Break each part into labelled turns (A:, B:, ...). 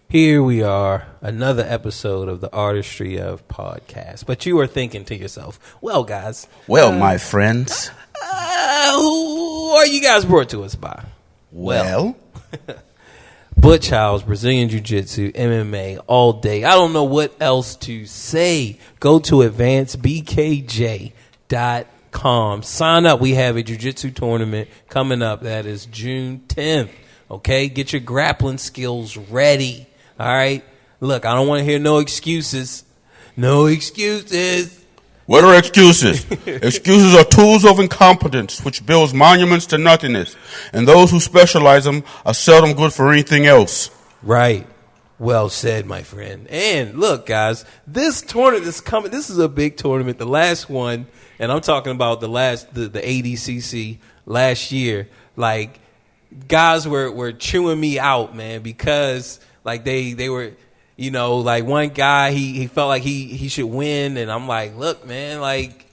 A: Here we are, another episode of the Artistry of podcast. But you are thinking to yourself, well, guys.
B: Well, my friends.
A: Who are you guys brought to us by?
B: Well.
A: Butch House, Brazilian Jiu-Jitsu, MMA, all day. I don't know what else to say. Go to advancedbkj.com. Sign up. We have a jiu-jitsu tournament coming up. That is June 10th. Okay? Get your grappling skills ready. All right? Look, I don't want to hear no excuses. No excuses.
B: What are excuses? Excuses are tools of incompetence, which builds monuments to nothingness. And those who specialize them are seldom good for anything else.
A: Right. Well said, my friend. And look, guys, this tournament is coming. This is a big tournament. The last one, and I'm talking about the ADCC last year. Like, guys were chewing me out, man, because like they were, you know, like one guy he felt like he should win, and I'm like, look, man, like,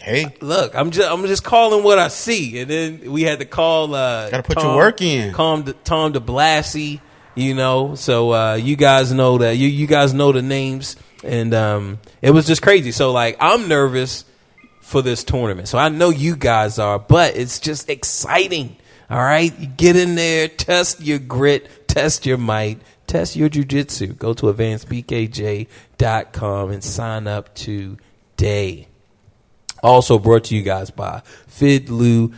B: hey,
A: look, I'm just calling what I see, and then we had to call
B: gotta put your work in,
A: Tom DeBlassie, you know, so you guys know that you guys know the names, and it was just crazy. So like, I'm nervous for this tournament, so I know you guys are, but it's just exciting. All right, you get in there, test your grit, test your might, test your jiu-jitsu. Go to advancedbkj.com and sign up today. Also brought to you guys by fidlu.com.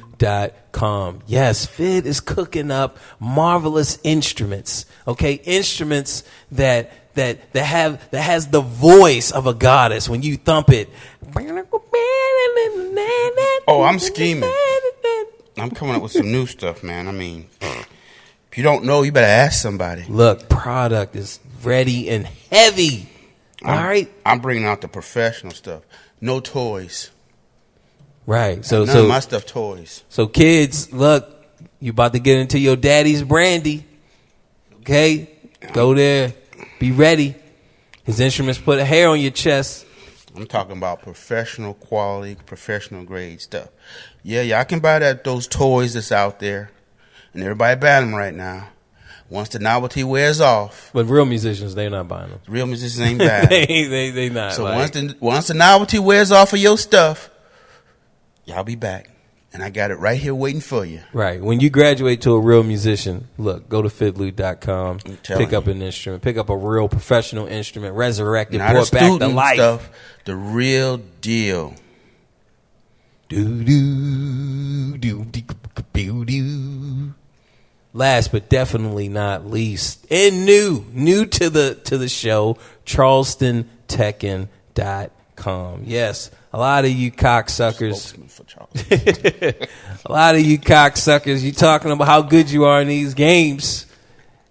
A: Yes, Fid is cooking up marvelous instruments. Okay, instruments that has the voice of a goddess when you thump it.
B: Oh, I'm scheming. I'm coming up with some new stuff, man. I mean, if you don't know, you better ask somebody.
A: Look, product is ready and heavy. All right?
B: I'm bringing out the professional stuff. No toys.
A: Right. So
B: none of my stuff toys.
A: So kids, look, you about to get into your daddy's brandy. Okay? Go there. Be ready. His instruments put a hair on your chest.
B: I'm talking about professional quality, professional grade stuff. Yeah, I can buy those toys that's out there, and everybody buying them right now. Once the novelty wears off,
A: but real musicians, they're not buying them.
B: Real musicians ain't buying.
A: they not.
B: So like, once the novelty wears off of your stuff, y'all be back, and I got it right here waiting for you.
A: Right. When you graduate to a real musician, look, go to fidlu.com, pick up an instrument, pick up a real professional instrument, resurrect it, brought back to life.
B: Stuff, the real deal.
A: Last but definitely not least, and new to the show, CharlestonTekken.com. Yes, a lot of you cocksuckers.
B: Spokesman for Charles.
A: A lot of you cocksuckers, you talking about how good you are in these games.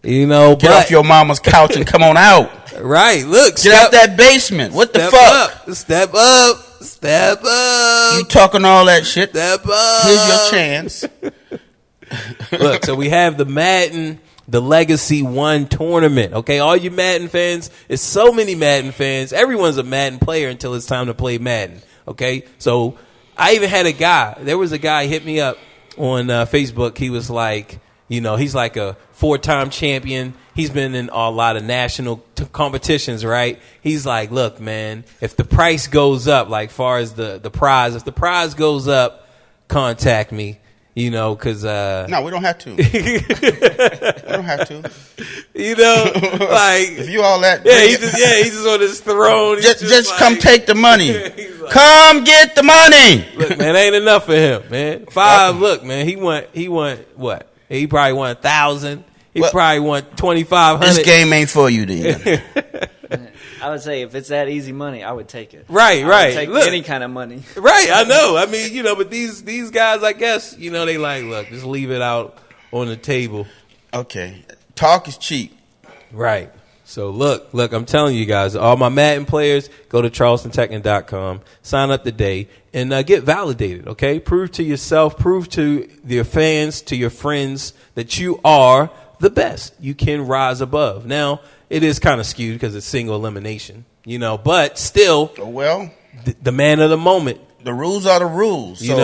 A: You know,
B: Get off your mama's couch and come on out.
A: Right, look.
B: Get out that basement. What the
A: Step
B: fuck?
A: up. Step up. Step up.
B: You talking all that shit.
A: Step up.
B: Here's your chance.
A: Look, so we have the Madden, the Legacy 1 tournament. Okay, all you Madden fans, it's so many Madden fans. Everyone's a Madden player until it's time to play Madden. Okay, so I even had there was a guy hit me up on Facebook. He was like, he's like a 4-time champion. He's been in a lot of national competitions, right? He's like, look, man, if the price goes up, like far as the prize, if the prize goes up, contact me, because...
B: No, we don't have to. We don't have to.
A: Like...
B: If you all that...
A: He's just on his throne.
B: Just come take the money. Like, come get the money.
A: Look, man, ain't enough for him, man. 5, look, man, he won what? He probably won 1,000. He probably won 2,500.
B: This game ain't for you, then.
C: I would say if it's that easy money, I would take it.
A: Right.
C: I would take any kind of money.
A: Right, I know. I mean, but these guys, I guess, they like, look, just leave it out on the table.
B: Okay. Talk is cheap.
A: Right. So look, I'm telling you guys, all my Madden players, go to charlestontechnic.com, sign up today, and get validated, okay? Prove to yourself, prove to your fans, to your friends that you are the best. You can rise above. Now, it is kind of skewed because it's single elimination, but still, the man of the moment.
B: The rules are the rules.
A: You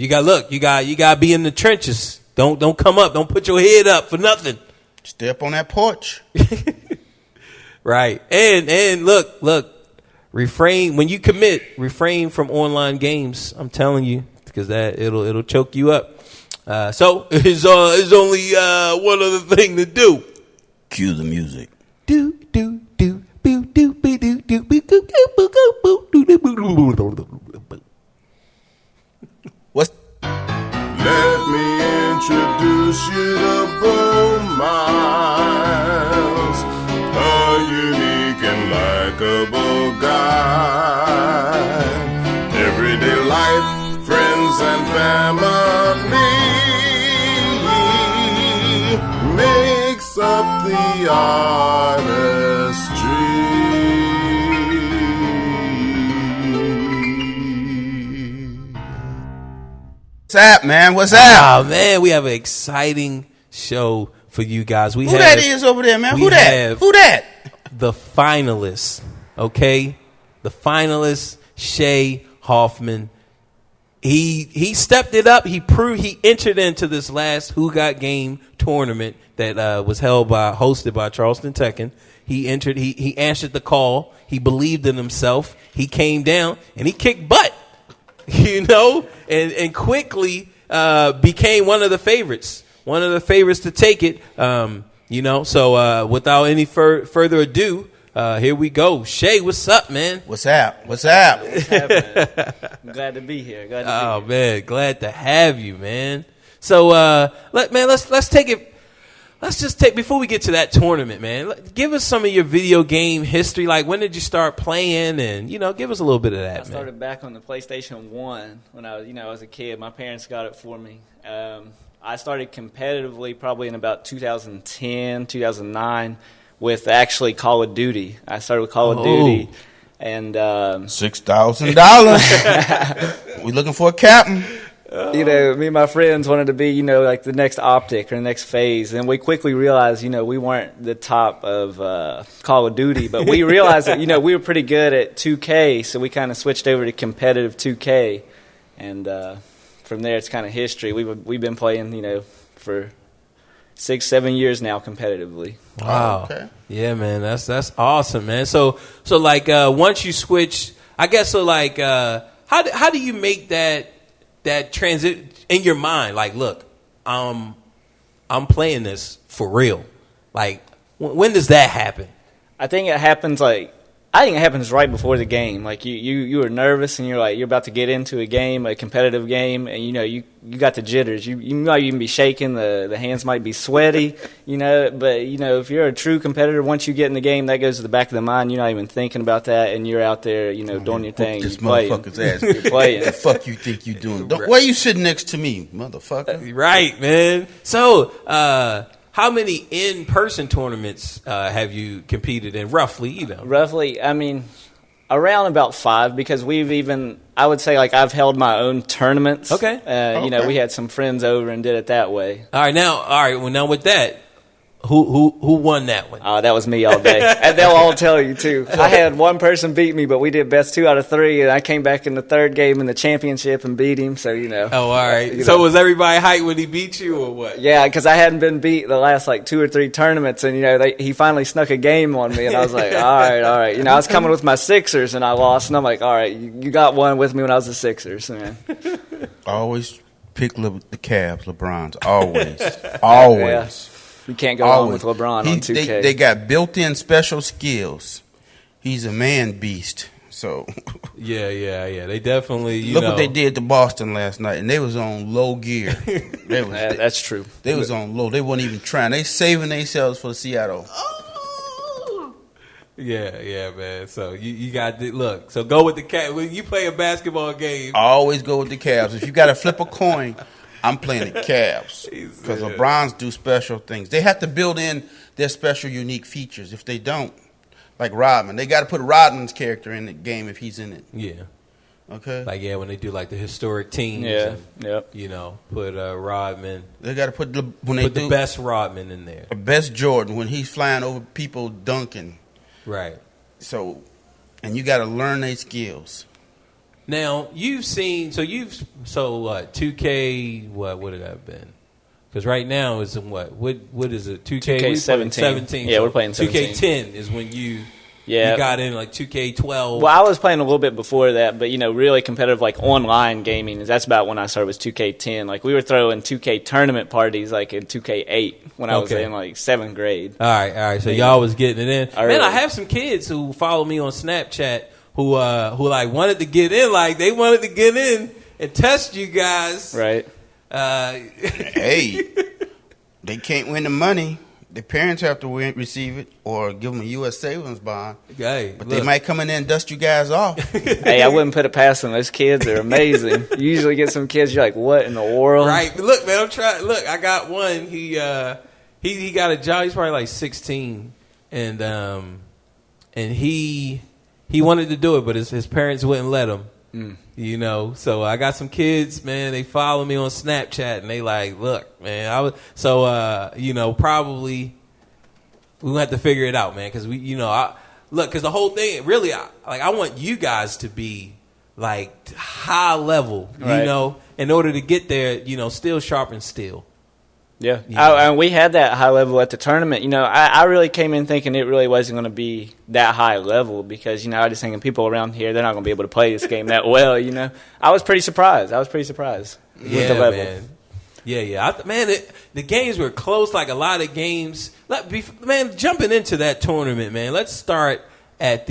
A: got to be in the trenches. Don't come up. Don't put your head up for nothing.
B: Stay up on that porch.
A: Right. And look, refrain when you commit, refrain from online games. I'm telling you, because that it'll choke you up. So it's only one other thing to do.
B: Cue the music. What's
D: Let me introduce you to Bo Miles, a unique and likable guy. Everyday life, friends and family makes up the artistry.
B: What's up, man? What's up?
A: Oh, man, we have an exciting show for you guys.
B: Who that is over there, man? Who that?
A: The finalists, okay? The finalists, Shay Huffman. He stepped it up. He entered into this last Who Got Game tournament that was hosted by Charleston Tekken. He entered. He answered the call. He believed in himself. He came down and he kicked butt. And quickly became one of the favorites to take it. So without any further ado, here we go. Shay, what's up, man?
B: What's up? What's up?
C: What's happening? I'm glad to be here.
A: Man, glad to have you, man. So let's take it. Let's just take, before we get to that tournament, man, give us some of your video game history. Like, when did you start playing? And, give us a little bit of that,
C: I started back on the PlayStation 1 when I was a kid. My parents got it for me. I started competitively probably in about 2010, 2009 with actually Call of Duty. I started with Call of Duty. And
B: $6,000. We looking for a captain.
C: Me and my friends wanted to be, like the next Optic or the next Phase. And we quickly realized, we weren't the top of Call of Duty. But we realized that, we were pretty good at 2K. So we kind of switched over to competitive 2K. And from there, it's kind of history. We've been playing, for 6-7 years now competitively.
A: Wow.
B: Okay.
A: Yeah, man. That's awesome, man. So like, once you switch, I guess, so like, how do you make that transit in your mind? Like, look, I'm playing this for real. Like, when does that happen?
C: I think it happens like I think it happens right before the game. Like you were nervous and you're about to get into a game, a competitive game, and you got the jitters. You might even be shaking. The hands might be sweaty. But if you're a true competitor, once you get in the game, that goes to the back of the mind. You're not even thinking about that, and you're out there, doing your thing.
B: This motherfucker's ass.
C: You're playing.
B: The fuck you think you doing? Why you sitting next to me, motherfucker?
A: Right, man. So, how many in-person tournaments have you competed in, roughly?
C: Roughly, around about 5, because I would say, like, I've held my own tournaments.
A: Okay.
B: Okay.
C: We had some friends over and did it that way.
A: All right, now with that, who won that one?
C: That was me all day. And they'll all tell you, too. I had one person beat me, but we did best 2 out of 3, and I came back in the third game in the championship and beat him, so,
A: Oh, all right. So was everybody hyped when he beat you, or what?
C: Yeah, because I hadn't been beat the last, 2 or 3 tournaments, and, he finally snuck a game on me, and I was like, all right. I was coming with my Sixers, and I lost, and I'm like, all right, you got one with me when I was the Sixers, man.
B: Always pick the Cavs, LeBron's. Always. Always.
C: Yeah. You can't go wrong with LeBron on 2K.
B: They got built-in special skills. He's a man beast. So
A: Yeah. They definitely,
B: look what they did to Boston last night, and they was on low gear.
C: That's true.
B: They was on low. They weren't even trying. They saving themselves for Seattle.
A: Yeah, man. So you got to look. So go with the Cavs. When you play a basketball game,
B: I always go with the Cavs. If you got to flip a coin, I'm playing the Cavs because LeBron's do special things. They have to build in their special, unique features. If they don't, like Rodman, they got to put Rodman's character in the game if he's in it.
A: Yeah.
B: Okay.
A: Like when they do like the historic teams.
C: Yeah.
A: And,
C: Yep.
A: Put Rodman.
B: They got to put
A: the best Rodman in there.
B: The best Jordan when he's flying over people dunking.
A: Right.
B: So, and you got to learn their skills.
A: Now you've seen 2K. What would it have been? Because right now is in what is it? 2K
C: 17. Yeah, we're playing 17.
A: 2K10 is when you got in like 2K12.
C: Well, I was playing a little bit before that, but really competitive like online gaming. That's about when I started was 2K10. Like we were throwing 2K tournament parties like in 2K8 when I was in like 7th grade.
A: All right. So y'all was getting it in.
C: Man,
A: I have some kids who follow me on Snapchat who like wanted to get in, like they wanted to get in and test you guys.
C: Right.
B: Hey, they can't win the money. The parents have to receive it or give them a U.S. savings bond.
A: Hey,
B: but they might come in there and dust you guys off.
C: Hey, I wouldn't put it past them. Those kids are amazing. You usually get some kids, you're like, what in the world?
A: Right. Look, man, I'm trying. Look, I got one. He got a job. He's probably like 16, and he wanted to do it, but his parents wouldn't let him. So I got some kids, man. They follow me on Snapchat, and they like, look, man. Probably we gonna have to figure it out, man, because because the whole thing, really, I want you guys to be like high level,
C: right.
A: In order to get there, still sharp and still.
C: Yeah, and we had that high level at the tournament. I really came in thinking it really wasn't going to be that high level because, I just thinking people around here, they're not going to be able to play this game that well, I was pretty surprised. With the level.
A: Man. Yeah. The games were close, like a lot of games. Man, jumping into that tournament, man, let's start at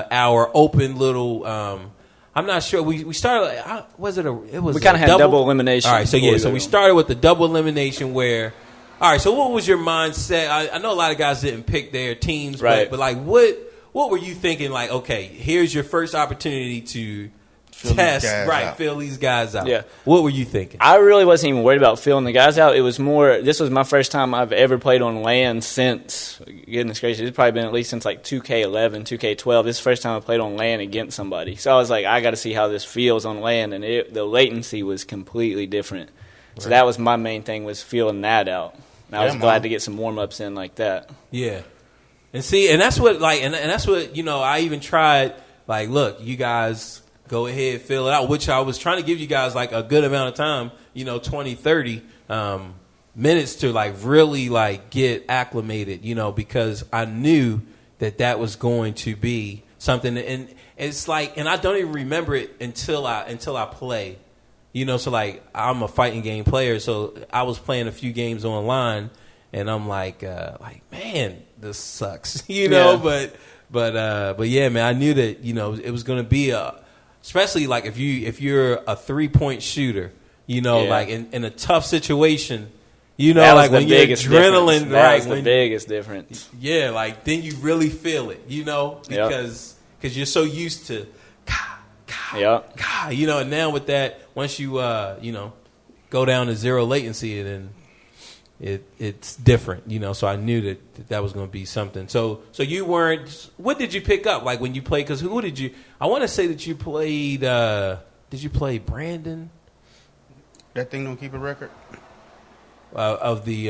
A: our open little I'm not sure. We started. We
C: kind of had double elimination.
A: All right, so we started with the double elimination where. All right, so what was your mindset? I know a lot of guys didn't pick their teams,
C: right?
A: But like, what were you thinking? Like, okay, here's your first opportunity to fill these guys out.
C: Yeah.
A: What were you thinking?
C: I really wasn't even worried about filling the guys out. It was more, this was my first time I've ever played on LAN since, goodness gracious, it's probably been at least since like 2K11, 2K12. This is the first time I played on LAN against somebody. So I was like, I got to see how this feels on LAN, and the latency was completely different. Right. So that was my main thing, was feeling that out. And I was glad to get some warm-ups in like that.
A: Yeah. And see, and that's what, like, and that's what, I even tried, like, look, you guys go ahead, fill it out, which I was trying to give you guys like a good amount of time, 20, 30 minutes to like really like get acclimated, because I knew that was going to be something. And it's like, and I don't even remember it until I play, so like I'm a fighting game player. So I was playing a few games online and I'm like, man, this sucks,
C: Yeah.
A: But yeah, man, I knew that it was going to be especially like if you're a 3-point shooter, like in a tough situation. Like when your adrenaline,
C: right? That's the biggest difference.
A: Yeah, like then you really feel it, because you're so used to, and now with that, once you go down to zero latency, and then it's different, So I knew that was going to be something. So you weren't. What did you pick up like when you played? Because who did you? I want to say that you played. Did you play Brandon?
B: That thing don't keep a record.
A: Of the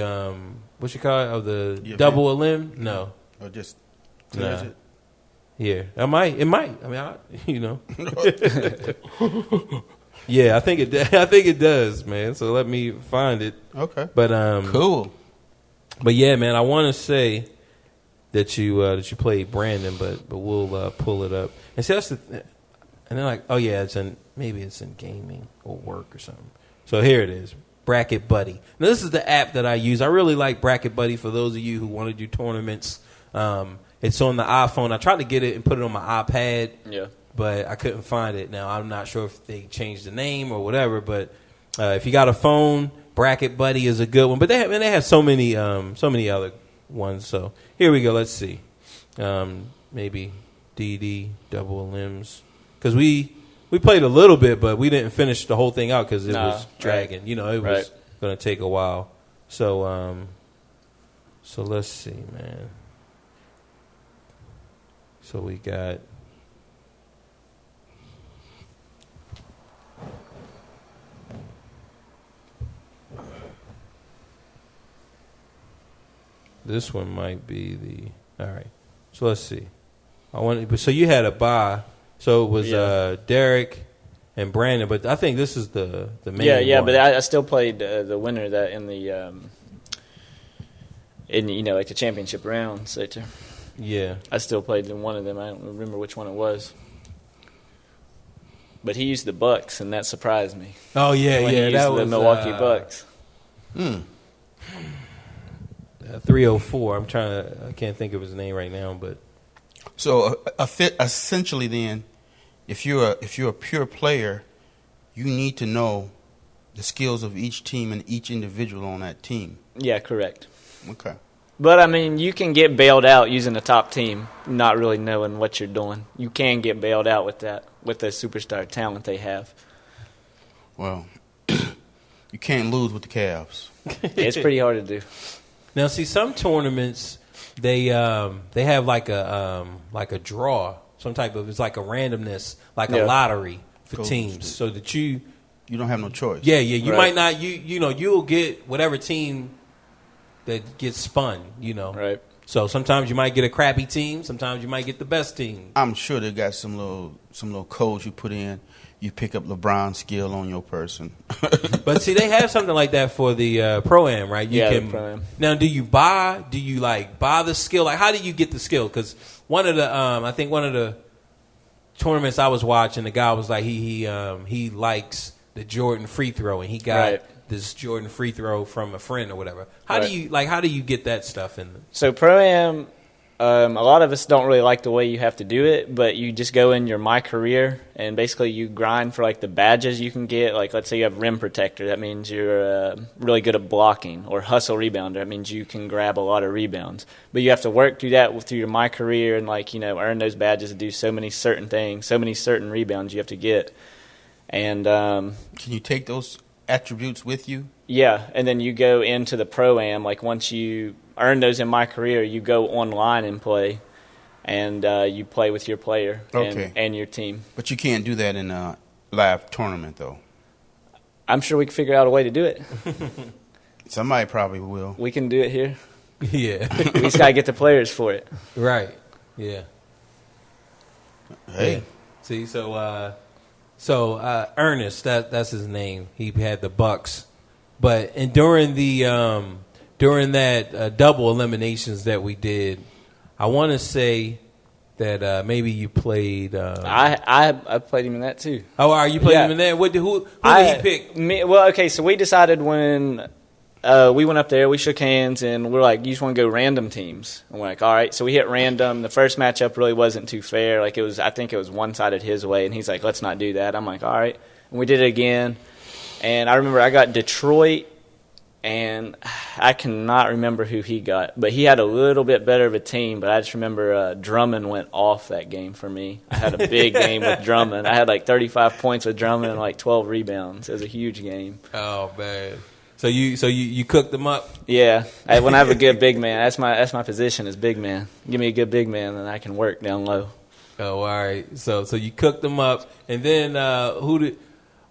A: what you call it? Of the double a limb? No.
B: Or just
A: nah. It? Yeah, it might. I mean, Yeah, I think it does, man. So let me find it.
B: Okay.
A: But
B: cool.
A: But yeah, man, I want to say that you played Brandon, but we'll pull it up and see. That's and they're like, oh yeah, maybe it's in gaming or work or something. So here it is. Bracket Buddy. Now, this is the app that I use. I really like Bracket Buddy for those of you who want to do tournaments. It's on the iPhone. I tried to get it and put it on my iPad, but I couldn't find it. Now, I'm not sure if they changed the name or whatever, but if you got a phone, Bracket Buddy is a good one. But they have so many other ones. So here we go. Let's see. Maybe DD, double limbs. Because we played a little bit, but we didn't finish the whole thing out because it was dragging. Right. It was going to take a while. So let's see, man. So we got this one might be the all right. So let's see. So you had a bye. So it was Derek and Brandon, but I think this is the main one.
C: Yeah, but I still played the winner that in the like the championship round. So
A: yeah,
C: I still played in one of them. I don't remember which one it was, but he used the Bucks, and that surprised me.
A: Oh yeah,
C: when he used
A: that
C: the
A: was
C: Milwaukee Bucks.
A: 304. I can't think of his name right now, but.
B: So essentially, then, if you're a pure player, you need to know the skills of each team and each individual on that team.
C: Yeah, correct.
B: Okay.
C: But I mean, you can get bailed out using the top team, not really knowing what you're doing. You can get bailed out with that, with the superstar talent they have.
B: Well, you can't lose with the Cavs.
C: It's pretty hard to do.
A: Now, see, some tournaments. They have like a draw, some type of it's like a randomness, like a lottery for teams, so that you
B: don't have no choice.
A: Yeah, you might not you'll get whatever team that gets spun,
C: Right.
A: So sometimes you might get a crappy team, sometimes you might get the best team.
B: I'm sure they got some little codes you put in. You pick up LeBron's skill on your person.
A: But see, they have something like that for the ProAm, right?
C: The ProAm.
A: Now, do you buy the skill? Like, how do you get the skill? Because one of the tournaments I was watching, the guy was like, he likes the Jordan free throw, and he got this Jordan free throw from a friend or whatever. How do you get that stuff in?
C: So ProAm, a lot of us don't really like the way you have to do it, but you just go in your My Career and basically you grind for like the badges you can get. Like let's say you have rim protector, that means you're really good at blocking, or hustle rebounder, that means you can grab a lot of rebounds. But you have to work through that through your My Career and earn those badges to do so many certain things, so many certain rebounds you have to get. And
B: can you take those attributes with you?
C: Yeah, and then you go into the ProAm. Like once you earn those in My Career, you go online and play, and you play with your player and your team.
B: But you can't do that in a live tournament, though.
C: I'm sure we can figure out a way to do it.
B: Somebody probably will.
C: We can do it here.
A: Yeah.
C: We just got to get the players for it.
A: Right. Yeah.
B: Hey.
A: Yeah. See, so Ernest, that's his name. He had the Bucks. But during that double eliminations that we did, I want to say that maybe you played.
C: I played him in that too.
A: Oh, you played him in that? Who did he pick?
C: Well, okay, so we decided when we went up there, we shook hands, and we're like, you just want to go random teams? And we're like, all right. So we hit random. The first matchup really wasn't too fair. Like, I think it was one-sided his way, and he's like, let's not do that. I'm like, all right. And we did it again. And I remember I got Detroit, and I cannot remember who he got. But he had a little bit better of a team, but I just remember Drummond went off that game for me. I had a big game with Drummond. I had like 35 points with Drummond and like 12 rebounds. It was a huge game.
A: Oh, man. So you cooked them up?
C: Yeah. When I have a good big man, that's my position is big man. Give me a good big man, and I can work down low.
A: Oh, all right. So you cooked them up, and then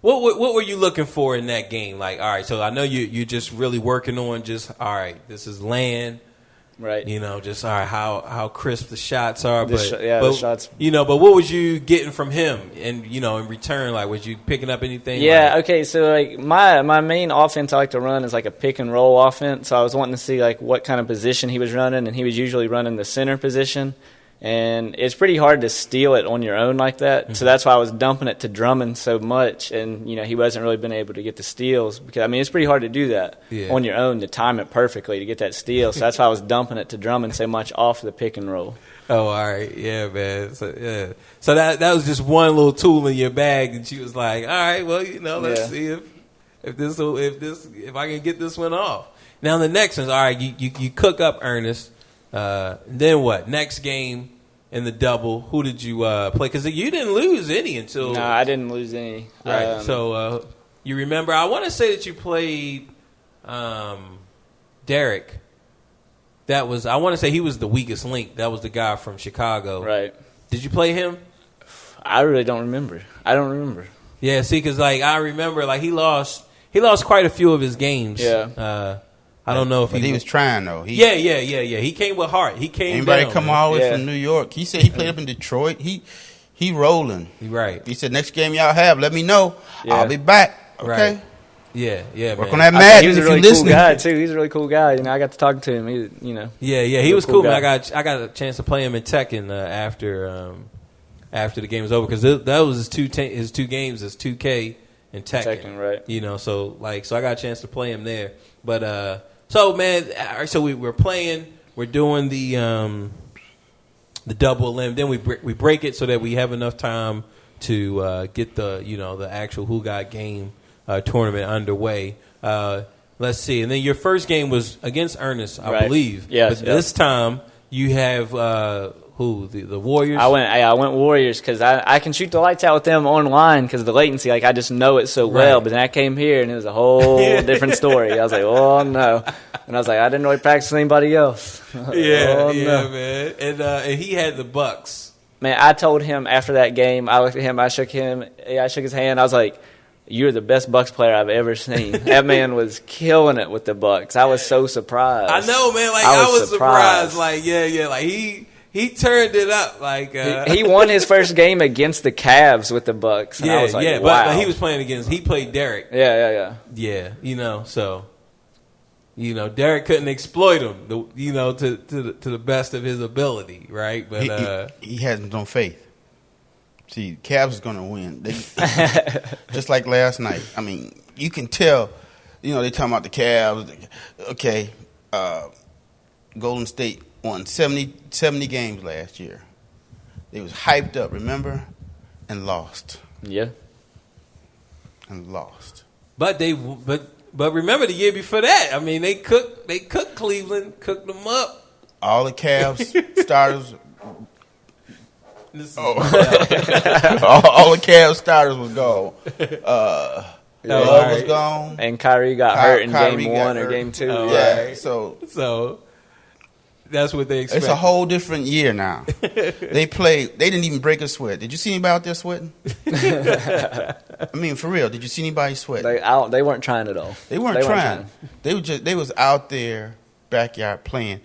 A: what were you looking for in that game? Like, all right, so I know you're just really working on just, all right, this is land.
C: Right.
A: You know, just all right, how crisp the shots are,
C: the shots.
A: You know, but what was you getting from him, and you know, in return, like, was you picking up anything?
C: Yeah. Okay. So like my main offense I like to run is like a pick and roll offense. So I was wanting to see like what kind of position he was running, and he was usually running the center position. And it's pretty hard to steal it on your own like that. Mm-hmm. So that's why I was dumping it to Drummond so much. And, you know, he wasn't really been able to get the steals. Because, I mean, it's pretty hard to do that on your own, to time it perfectly to get that steal. So that's why I was dumping it to Drummond so much off the pick and roll.
A: Oh, all right. Yeah, man. So that was just one little tool in your bag. And she was like, all right, well, you know, let's see if I can get this one off. Now, the next one's, all right, you cook up Ernest. Then what? Next game in the double, who did you play? Because you didn't lose any until...
C: No, I didn't lose any.
A: Right. So you remember, I want to say that you played Derek. I want to say he was the weakest link. That was the guy from Chicago.
C: Right.
A: Did you play him?
C: I really don't remember. I don't remember.
A: Yeah, see, because like, I remember like he lost quite a few of his games.
C: Yeah.
A: I don't know if
B: he was trying though.
A: Yeah. He came with heart. He came.
B: Anybody
A: down,
B: come all the way from New York? He said he played up in Detroit. He rolling.
A: Right.
B: He said next game y'all have, let me know. Yeah. I'll be back. Okay.
A: Right. Yeah.
B: Work
A: man.
B: on that Madden.
C: He was a really cool guy too. He's a really cool guy. You know, I got to talk to him.
A: He was cool. I got a chance to play him in Tekken after the game was over, because that was his two games as 2K and Tekken.
C: Right.
A: You know, so I got a chance to play him there. But so man, so we're playing. We're doing the double elim. Then we break it so that we have enough time to get the actual Who Got Game tournament underway. Let's see. And then your first game was against Ernest, I believe.
C: Yes.
A: But this time you have who? The Warriors?
C: I went Warriors because I can shoot the lights out with them online because of the latency. Like, I just know it so well. But then I came here, and it was a whole different story. I was like, oh, no. And I was like, I didn't really practice with anybody else.
A: Man. And he had the Bucks.
C: Man, I told him after that game, I looked at him, I shook his hand. I was like, you're the best Bucks player I've ever seen. That man was killing it with the Bucks. I was so surprised.
A: I know, man. Like, I was surprised. Like, yeah. Like, he turned it up. Like
C: he won his first game against the Cavs with the Bucks. And I was like, wow.
A: But he was playing against. He played Derek.
C: Yeah.
A: Yeah, so Derek couldn't exploit him. To the best of his ability, right? But
B: he has no faith. See, Cavs is going to win. Just like last night. I mean, you can tell. They talking about the Cavs. Okay, Golden State won 70 games last year. They was hyped up, remember, and lost.
C: Yeah.
B: And lost.
A: But remember the year before that. I mean, they cooked Cleveland, cooked them up.
B: All the Cavs starters. All the Cavs starters was gone. Love was gone,
C: and Kyrie got hurt in game 1 or game 2.
A: Right.
B: So
A: that's what they expect.
B: It's a whole different year now. They didn't even break a sweat. Did you see anybody out there sweating? I mean, for real, did you see anybody sweating?
C: They weren't trying at all.
B: They weren't trying. They was out there backyard playing,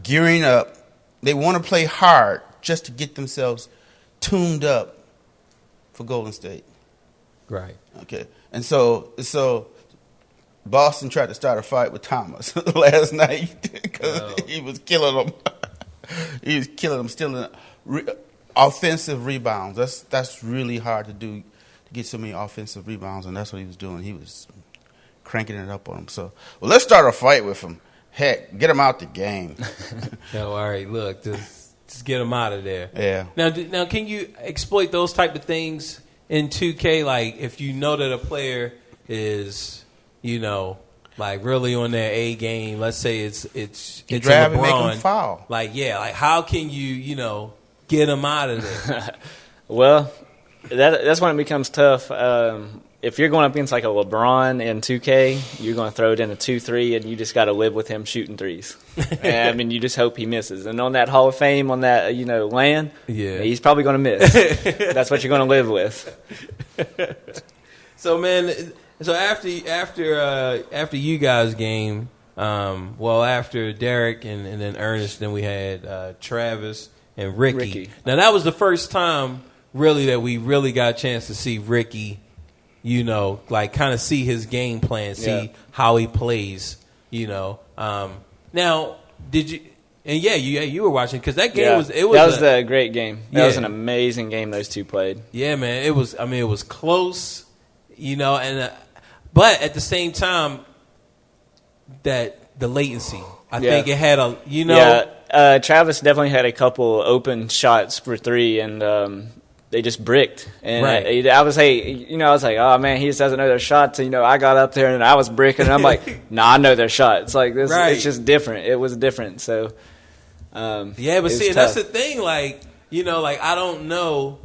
B: gearing up. They want to play hard just to get themselves tuned up for Golden State.
A: Right.
B: Okay. And so Boston tried to start a fight with Thomas last night because he was killing them. He was killing them, stealing offensive rebounds. That's really hard to do, to get so many offensive rebounds, and that's what he was doing. He was cranking it up on him. So, well, let's start a fight with him. Heck, get him out the game.
A: No, all right, look, just get him out of there.
B: Yeah.
A: Now, can you exploit those type of things in 2K? Like, if you know that a player is, like really on their A game. Let's say it's
B: drive
A: LeBron.
B: And make him foul.
A: Like, like how can you get him out of there?
C: Well, that's when it becomes tough. If you're going up against like a LeBron in 2K, you're going to throw it in a 2-3, and you just got to live with him shooting threes. And, I mean, you just hope he misses. And on that Hall of Fame, on that land, he's probably going to miss. That's what you're going to live with.
A: So, man, after you guys' game, after Derek and then Ernest, then we had Travis and Ricky. Now that was the first time really that we really got a chance to see Ricky. Like kind of see his game plan, see how he plays. Now, did you? And you were watching because that game was
C: a great game. That was an amazing game those two played.
A: Yeah, man, it was. I mean, it was close. And but at the same time, that the latency. I think it had a.
C: Travis definitely had a couple open shots for three, and they just bricked. And I was like, oh man, he just doesn't know their shots. And, I got up there and I was bricking, and I'm like, nah, I know their shots. Like this, it's just different. It was different. So,
A: but see, that's the thing. Like, like I don't know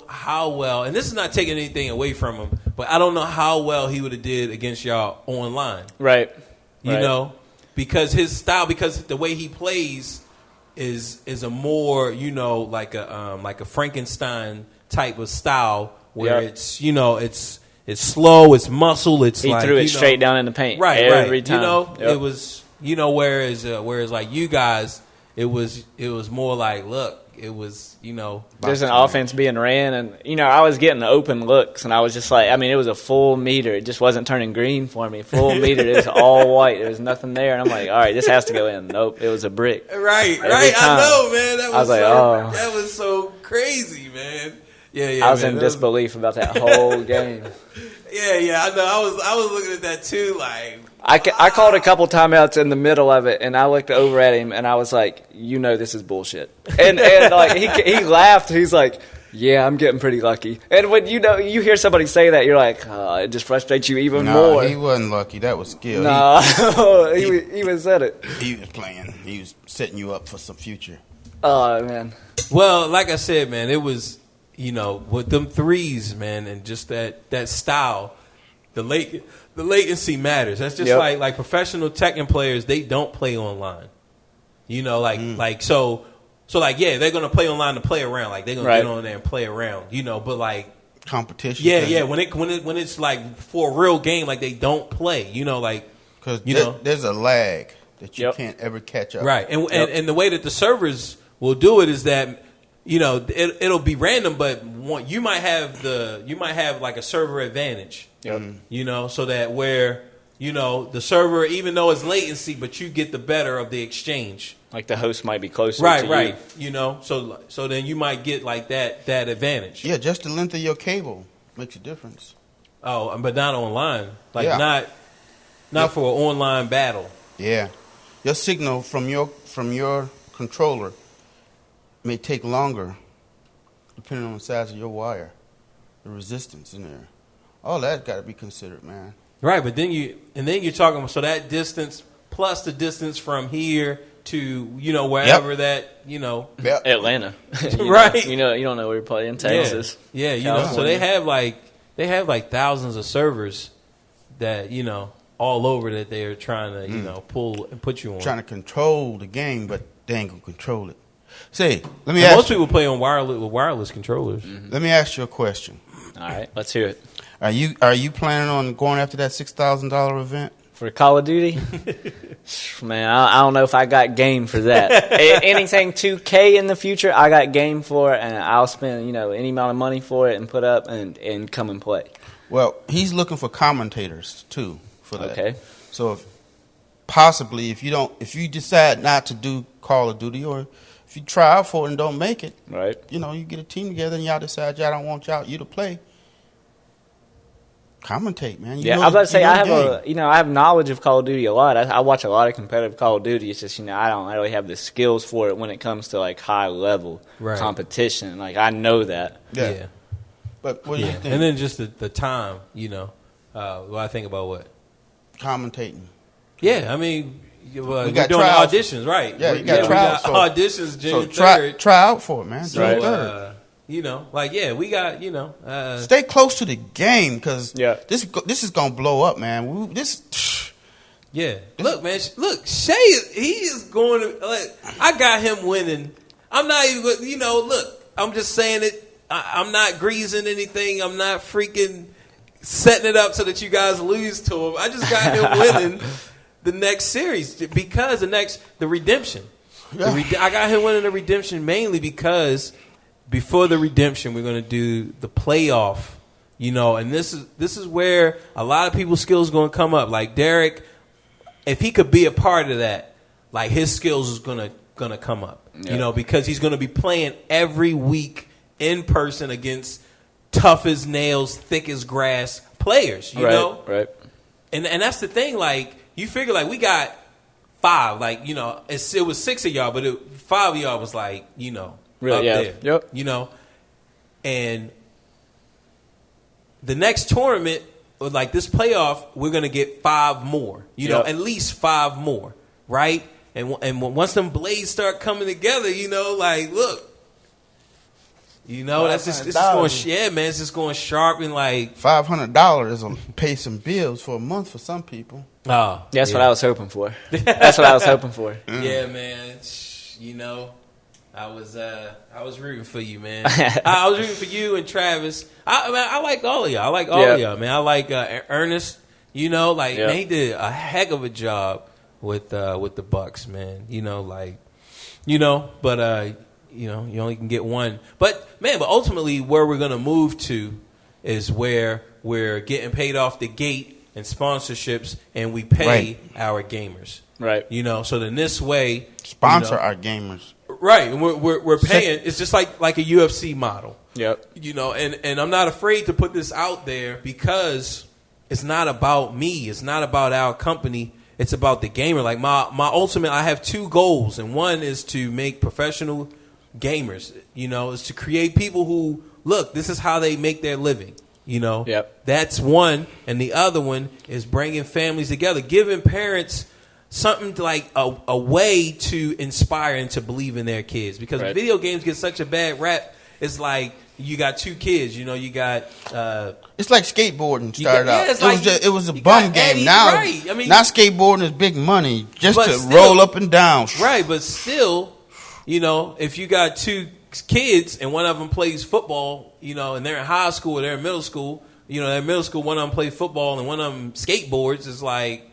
A: how well, and this is not taking anything away from him, but I don't know how well he would have did against y'all online.
C: Right.
A: Because his style, because the way he plays is a more, like a Frankenstein type of style where it's, it's slow, it's muscle, it's
C: he
A: like
C: threw it straight down in the paint every time.
A: It was, whereas like you guys, it was more like, look, it was,
C: there's an offense being ran, and I was getting open looks, and I was just like, I mean, it was a full meter. It just wasn't turning green for me. Full meter, it was all white. There was nothing there, and I'm like, all right, this has to go in. Nope, it was a brick.
A: Right. I know, man. That was so crazy, man. Yeah.
C: I was in disbelief about that whole game.
A: Yeah. I know. I was looking at that too, like.
C: I called a couple timeouts in the middle of it, and I looked over at him, and I was like, this is bullshit. And like he laughed. He's like, yeah, I'm getting pretty lucky. And when you hear somebody say that, you're like, it just frustrates you even more.
B: No, he wasn't lucky. That was skill.
C: No, he even said it.
B: He was playing. He was setting you up for some future.
C: Oh, man.
A: Well, like I said, man, it was, with them threes, man, and just that style, the latency matters. That's just like professional Tekken players. They don't play online. So they're gonna play online to play around. Like they're gonna get on there and play around. But like
B: competition.
A: Yeah. When it's like for a real game, like they don't play.
B: Because there's a lag that you can't ever catch up.
A: Right. And the way that the servers will do it is that. It'll be random, but you might have like a server advantage. So that where the server, even though it's latency, but you get the better of the exchange.
C: Like the host might be closer.
A: Right. So then you might get like that advantage.
B: Yeah, just the length of your cable makes a difference.
A: Oh, but not online. Like not for an online battle.
B: Yeah, your signal from your controller may take longer, depending on the size of your wire, the resistance in there. All that's got to be considered, man.
A: Right, but then you're talking so that distance plus the distance from here to wherever that
C: Atlanta,
A: right?
C: You don't know where you're playing, Texas.
A: Yeah, so they have like thousands of servers that all over that they are trying to pull and put you on,
B: trying to control the game, but they ain't gonna control it. Say, let me ask
A: most people play on wireless controllers.
B: Mm-hmm. Let me ask you a question.
C: All right, let's hear it.
B: Are you planning on going after that $6,000 event
C: for Call of Duty? Man, I don't know if I got game for that. Anything 2K in the future, I got game for it, and I'll spend any amount of money for it and put up and come and play.
B: Well, he's looking for commentators too for that.
C: Okay.
B: So if you decide not to do Call of Duty, or if you try out for it and don't make it,
C: right?
B: You get a team together and y'all decide y'all don't want you to play. Commentate, man.
C: I was about to say I have knowledge of Call of Duty a lot. I watch a lot of competitive Call of Duty. It's just I don't really have the skills for it when it comes to like high level competition. Like I know that.
B: Yeah. But what do you think?
A: And then just the time, what I think about what
B: commentating.
A: Yeah, I mean, we're
B: got
A: doing
B: trials.
A: auditions, right?
B: Yeah, you got trials.
A: We got auditions June 3rd.
B: Try out for it, man.
A: So,
B: June 3rd.
A: We got,
B: stay close to the game because
C: this
B: is gonna blow up, man.
A: Look, man. Look, Shay is going to. I got him winning. I'm not even. Look. I'm just saying it. I'm not greasing anything. I'm not freaking setting it up so that you guys lose to him. I just got him winning the next series because the redemption.
B: Yeah.
A: I got him winning the redemption mainly because. Before the redemption, we're going to do the playoff, and this is where a lot of people's skills are going to come up. Like Derek, if he could be a part of that, like his skills is going to come up, because he's going to be playing every week in person against tough as nails, thick as grass players, you know?
C: Right.
A: And that's the thing, like, you figure, like, we got 5, like, it was 6 of y'all, but 5 of y'all was like,
C: really,
A: up there.
C: Yep.
A: And the next tournament, or like this playoff, we're gonna get 5 more. At least 5 more, right? And once them blades start coming together, like look, that's just it's just going man. It's just going sharp and like
B: $500 will pay some bills for a month for some people.
A: Oh,
C: that's what I was hoping for. That's what I was hoping for.
A: Yeah, man. I was rooting for you, man. I was rooting for you and Travis. I like all of y'all. I like all of y'all, man. I like Ernest. Man, he did a heck of a job with the Bucks, man. But you only can get one. But ultimately, where we're gonna move to is where we're getting paid off the gate and sponsorships, and we pay our gamers.
C: Right.
A: So then this way,
B: sponsor our gamers.
A: Right, and we're paying. It's just like a UFC model.
C: Yep.
A: And I'm not afraid to put this out there because it's not about me. It's not about our company. It's about the gamer. Like my ultimate, I have 2 goals, and one is to make professional gamers. Is to create people who look. This is how they make their living.
C: Yep.
A: That's one, and the other one is bringing families together, giving parents something to like a way to inspire and to believe in their kids, because video games get such a bad rap. It's like you got 2 kids, you got
B: it's like skateboarding started out. It was a bum game.
A: Eddie,
B: now now skateboarding is big money just to roll up and down.
A: Right, but still, if you got 2 kids and one of them plays football, and they're in high school or they're in middle school, they're in middle school, one of them plays football and one of them skateboards, it's like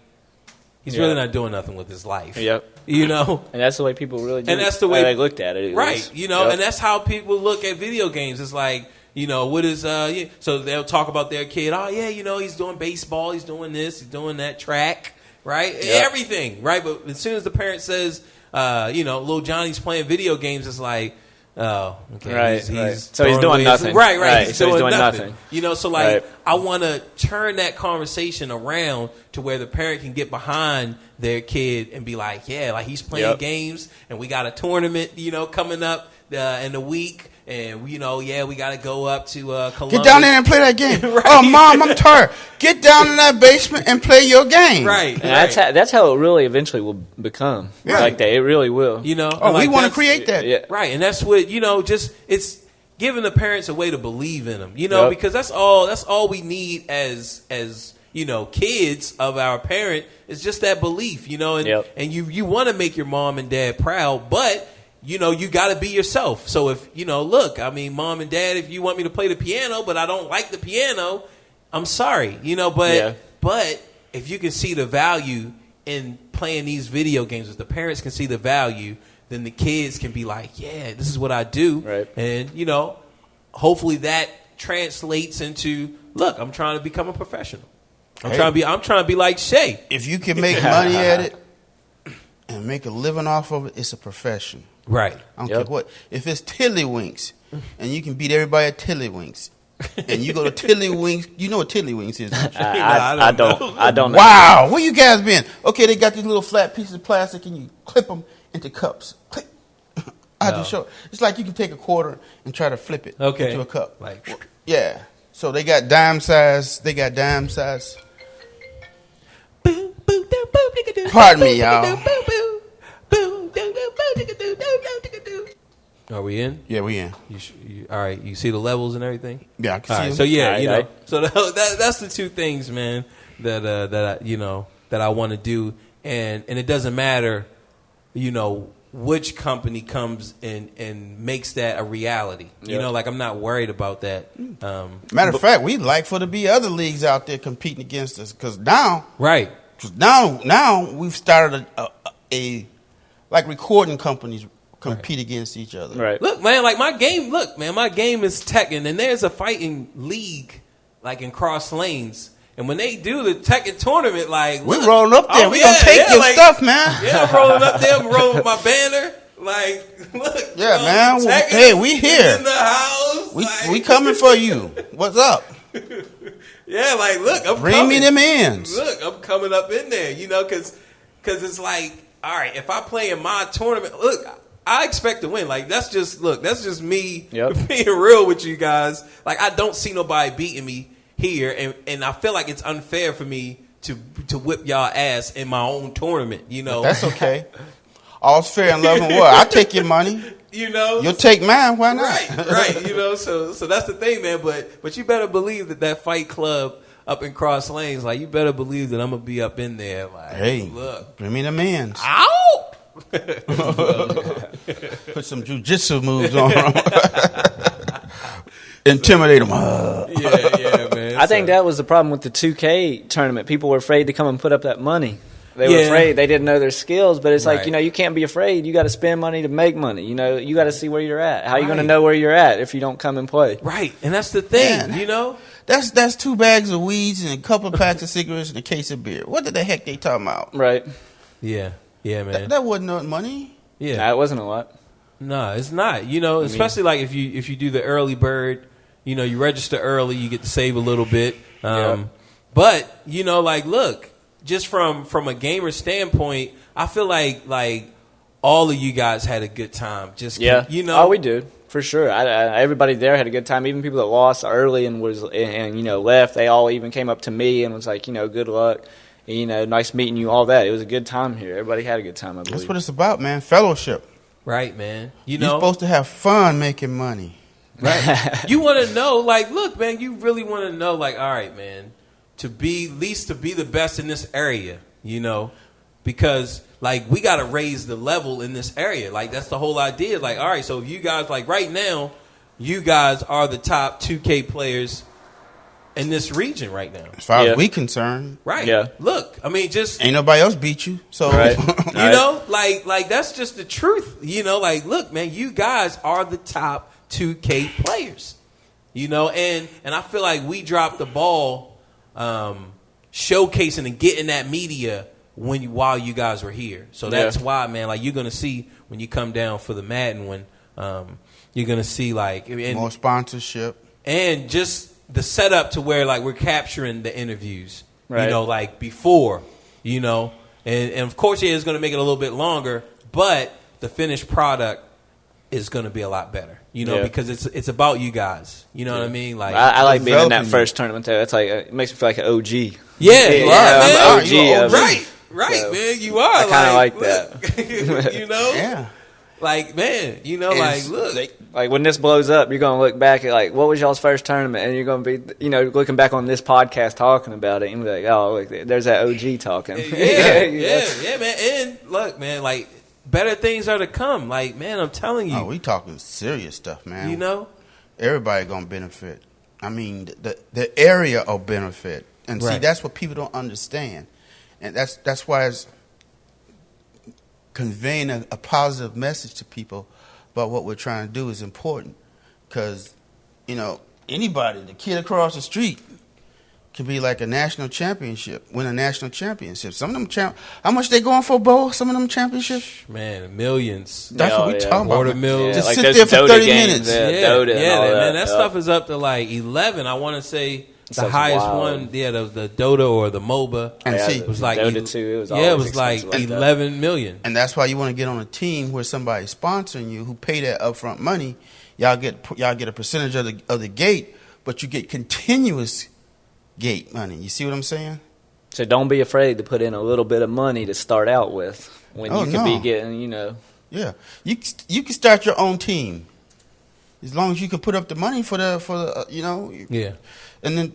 A: he's really not doing nothing with his life.
C: Yep.
A: And
C: that's the way people really do.
A: And that's the way
C: they looked at it.
A: Right. And that's how people look at video games. It's like, what is so they'll talk about their kid. Oh yeah, he's doing baseball, he's doing this, he's doing that, track, right? Yep. Everything, right? But as soon as the parent says, little Johnny's playing video games, it's like, oh, okay.
C: Right,
A: so
C: he's doing nothing.
A: Right. He's doing
C: nothing.
A: So like, I want to turn that conversation around to where the parent can get behind their kid and be like, yeah, like he's playing games, and we got a tournament, coming up in a week. And we got to go up to Columbus.
B: Get down there and play that game. Right. Oh, Mom, I'm tired. Get down in that basement and play your game.
A: Right.
C: And that's how it really eventually will become.
B: Yeah.
C: Like that, it really will.
B: We want to create that.
C: Yeah.
A: Right, and that's what it's giving the parents a way to believe in them. Because that's all we need as kids of our parent is just that belief. And you want to make your mom and dad proud, but. You got to be yourself. So if, look, Mom and Dad, if you want me to play the piano, but I don't like the piano, I'm sorry, but if you can see the value in playing these video games, if the parents can see the value, then the kids can be like, yeah, this is what I do.
C: Right.
A: And, hopefully that translates into, look, I'm trying to become a professional. I'm trying to be like Shay.
B: If you can make money at it and make a living off of it, it's a profession.
A: Right.
B: I don't care what. If it's tiddlywinks and you can beat everybody at tiddlywinks, and you go to Tiddlywinks. You know what Tiddlywinks is, don't you?
C: I don't know.
B: Wow, where you guys been? Okay, they got these little flat pieces of plastic, and you clip them into cups. Click. I just show. It's like you can take a quarter and try to flip it into a cup.
A: Like,
B: yeah. So they got dime size. Pardon me, y'all.
A: Are we in?
B: Yeah, we in.
A: All right. You see the levels and everything.
B: Yeah, I can see.
A: Right,
B: them.
A: so yeah,
C: All
A: you
C: right.
A: know. So that's the two things, man. That I want to do, and it doesn't matter, which company comes and makes that a reality. You know, like I'm not worried about that.
B: Matter of fact, we'd like for there to be other leagues out there competing against us because now we've started a recording companies compete against each other.
C: Right.
A: Look, man, like my game is Tekken, and there's a fighting league like in Cross Lanes. And when they do the Tekken tournament, like
B: we're rolling up there. We gonna take your stuff, man.
A: Yeah, I'm rolling up there. I'm rolling with my banner. Like, look.
B: Yeah, man.
A: Tekken
B: Hey, we here.
A: in the house.
B: We coming for you. What's up?
A: Yeah, like, look, I'm
B: Bring
A: coming.
B: me them ends.
A: Look, I'm coming up in there, because it's like, all right, if I play in my tournament, look, I expect to win. Like, that's just me being real with you guys. Like, I don't see nobody beating me here, and I feel like it's unfair for me to whip y'all ass in my own tournament,
B: That's okay. All's fair in love and war. I take your money. You'll take mine. Why not?
A: Right. So that's the thing, man. But you better believe that Fight Club up in Cross Lanes, like, you better believe that I'm gonna be up in there. Like,
B: hey, look, bring me the ends.
A: Ow!
B: Put some jujitsu moves on them. Intimidate them.
A: Yeah, man.
C: I think that was the problem with the 2K tournament. People were afraid to come and put up that money. They were afraid. They didn't know their skills. But it's like, you can't be afraid. You got to spend money to make money. You got to see where you're at. How are you going to know where you're at if you don't come and play?
A: Right. And that's the thing,
B: That's 2 bags of weeds and a couple of packs of cigarettes and a case of beer. What the heck they talking about?
C: Right.
A: Yeah, man.
B: That wasn't no money.
A: Yeah.
C: Nah, it wasn't a lot.
A: No, it's not. Especially like if you do the early bird, you register early, you get to save a little bit. But, like, look, just from a gamer standpoint, I feel like all of you guys had a good time. Just
C: Oh, we did for sure. Everybody there had a good time. Even people that lost early and left, they all even came up to me and was like, good luck. Nice meeting you. All that. It was a good time here. Everybody had a good time. I believe.
B: That's what it's about, man. Fellowship.
A: Right, man.
B: You're supposed to have fun making money.
A: Right. You want to know, like, look, man, you really want to know, like, all right, man, to be the best in this area, because, like, we got to raise the level in this area. Like, that's the whole idea. Like, all right, so if you guys, like, right now, you guys are the top 2K players in this region right now.
B: As far as we concerned.
A: Right.
C: Yeah.
A: Look, I mean, just
B: ain't nobody else beat you. So
C: right.
A: like that's just the truth. Like, look, man, you guys are the top 2K players. And I feel like we dropped the ball showcasing and getting that media while you guys were here. So that's why, man, like, you're gonna see when you come down for the Madden when you're gonna see like
B: more sponsorship
A: and just the setup to where, like, we're capturing the interviews,
C: right.
A: Like before, and of course it's going to make it a little bit longer, but the finished product is going to be a lot better, because it's about you guys. You know what I mean? Like,
C: I like being in that first tournament too. It's like it makes me feel like an OG.
A: Yeah, you are, man.
C: I'm an OG.
A: Right,
C: so
A: man. You are.
C: I kind of like that.
B: Yeah.
A: Like, man, like, look.
C: Like, when this blows up, you're going to look back at, like, what was y'all's first tournament? And you're going to be, looking back on this podcast talking about it and be like, oh, look, there's that OG talking.
A: Yeah, man. And, look, man, like, better things are to come. Like, man, I'm telling you.
B: Oh, we talking serious stuff, man.
A: Everybody
B: going to benefit. I mean, the area of benefit. And see, that's what people don't understand. And that's why it's conveying a positive message to people about what we're trying to do is important, because anybody, the kid across the street can be like a national championship, win a national championship. Some of them how much they going for, Bo? Some of them championships?
A: Man, millions.
B: That's what we talking about.
A: Quarter million.
B: Just
C: like
B: sit
C: those
B: there for
C: Dota
B: 30
C: games,
B: minutes.
C: Dota and all
A: man, that
C: yeah.
A: stuff is up to like 11. I want to say the
C: Stuff's
A: highest
C: wild.
A: one, the Dota or the MOBA.
B: And see,
A: It was like
C: Dota 2, it was
A: it
C: always
A: was like
C: expensive like that.
A: 11 million.
B: and that's why you want to get on a team where somebody's sponsoring you, who pay that upfront money. Y'all get a percentage of the gate, but you get continuous gate money. You see what I'm saying?
C: So don't be afraid to put in a little bit of money to start out with when you could be getting,
B: Yeah, you can start your own team as long as you can put up the money for the
A: Yeah.
B: and then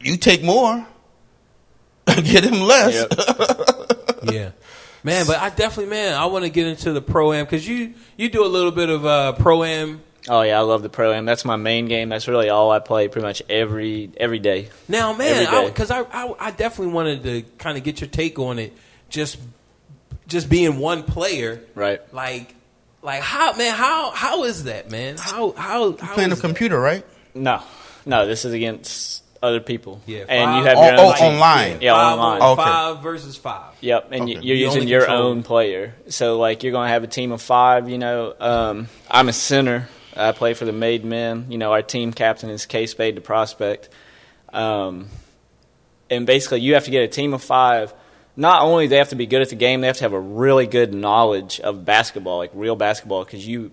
B: you take more, get him less.
C: Yep.
A: Yeah. Man, but I want to get into the Pro-Am because you do a little bit of Pro-Am.
C: Oh, yeah, I love the Pro-Am. That's my main game. That's really all I play pretty much every day.
A: Now, man,
C: Because
A: I definitely wanted to kind of get your take on it, just being one player.
C: Right.
A: Like how is that, man? How
B: Playing the
A: is
B: computer, right?
C: No, this is against other people.
A: Yeah,
C: and you
A: five-
C: have your own team.
B: online.
C: Yeah, online.
B: Okay.
A: 5 versus 5.
C: Yep, and
B: Okay.
C: you're
A: You
C: using
A: only
C: your
A: control-
C: own player. So, like, you're going to have a team of 5, I'm a center. I play for the Made Men. Our team captain is K-Spade the Prospect. And basically, you have to get a team of 5. Not only do they have to be good at the game, they have to have a really good knowledge of basketball, like real basketball, because you're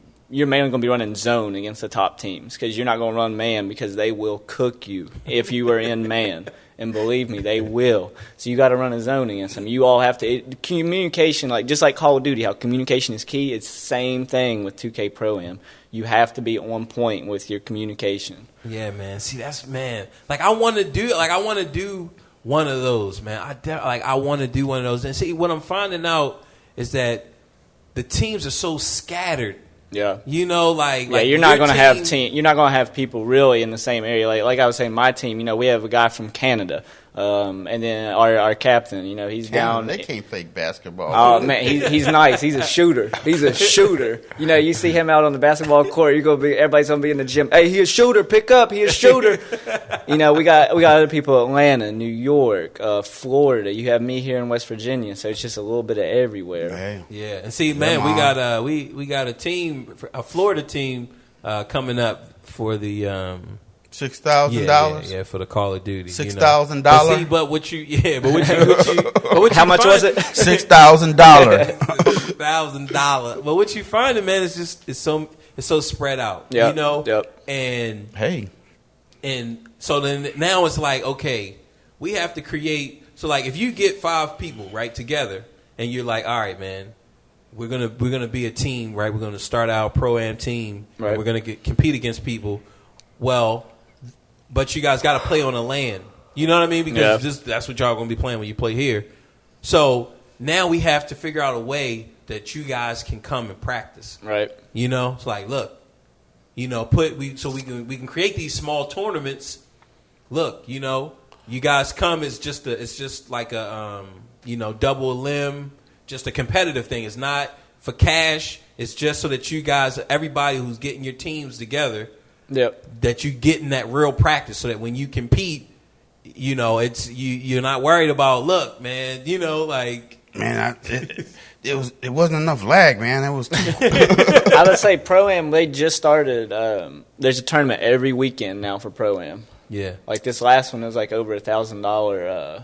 C: mainly going to be running zone against the top teams because you're not going to run man because they will cook you if you are in man. And believe me, they will. So you got to run a zone against them. You all have to communication, just like Call of Duty, how communication is key. It's the same thing with 2K Pro-Am. You have to be on point with your communication.
A: Yeah, man. See, like I want to do one of those, man. I want to do one of those. And see, what I'm finding out is that the teams are so scattered.
C: Yeah.
A: You're
C: not going to have you're not going to have people really in the same area. Like I was saying, my team, we have a guy from Canada, and then our captain, he's down.
B: They can't play basketball.
C: Oh man, he's nice. He's a shooter. You see him out on the basketball court, everybody's gonna be in the gym. Hey, he a shooter. Pick up. He a shooter. We got other people in Atlanta, New York, Florida. You have me here in West Virginia, so it's just a little bit of everywhere.
B: Man.
A: Yeah, and see, man, we got a team, a Florida team coming up for the
B: $6,000.
A: Yeah, for the Call of Duty.
B: $6,000.
A: How
C: much was it?
B: $6,000.
A: $6,000. But what you finding, man, is just it's so spread out.
C: Yep.
A: Yep. And
B: Hey.
A: and so then now it's like, okay, we have to create. So like, if you get 5 people right together, and you're like, all right, man, we're gonna be a team, right? We're gonna start our Pro-Am team.
C: Right.
A: We're gonna compete against people. Well, but you guys got to play on a LAN. You know what I mean? Because that's what y'all going to be playing when you play here. So now we have to figure out a way that you guys can come and practice.
C: Right.
A: It's like, look, we can create these small tournaments. Look, you guys come. It's just like a double a limb, just a competitive thing. It's not for cash. It's just so that you guys, everybody who's getting your teams together.
C: Yep.
A: That you get in that real practice, so that when you compete, it's you're not worried about. Look, man,
B: Man, it wasn't enough lag, man. It was.
C: I would say Pro-Am. They just started. There's a tournament every weekend now for Pro-Am.
A: Yeah.
C: Like this last one was like over $1,000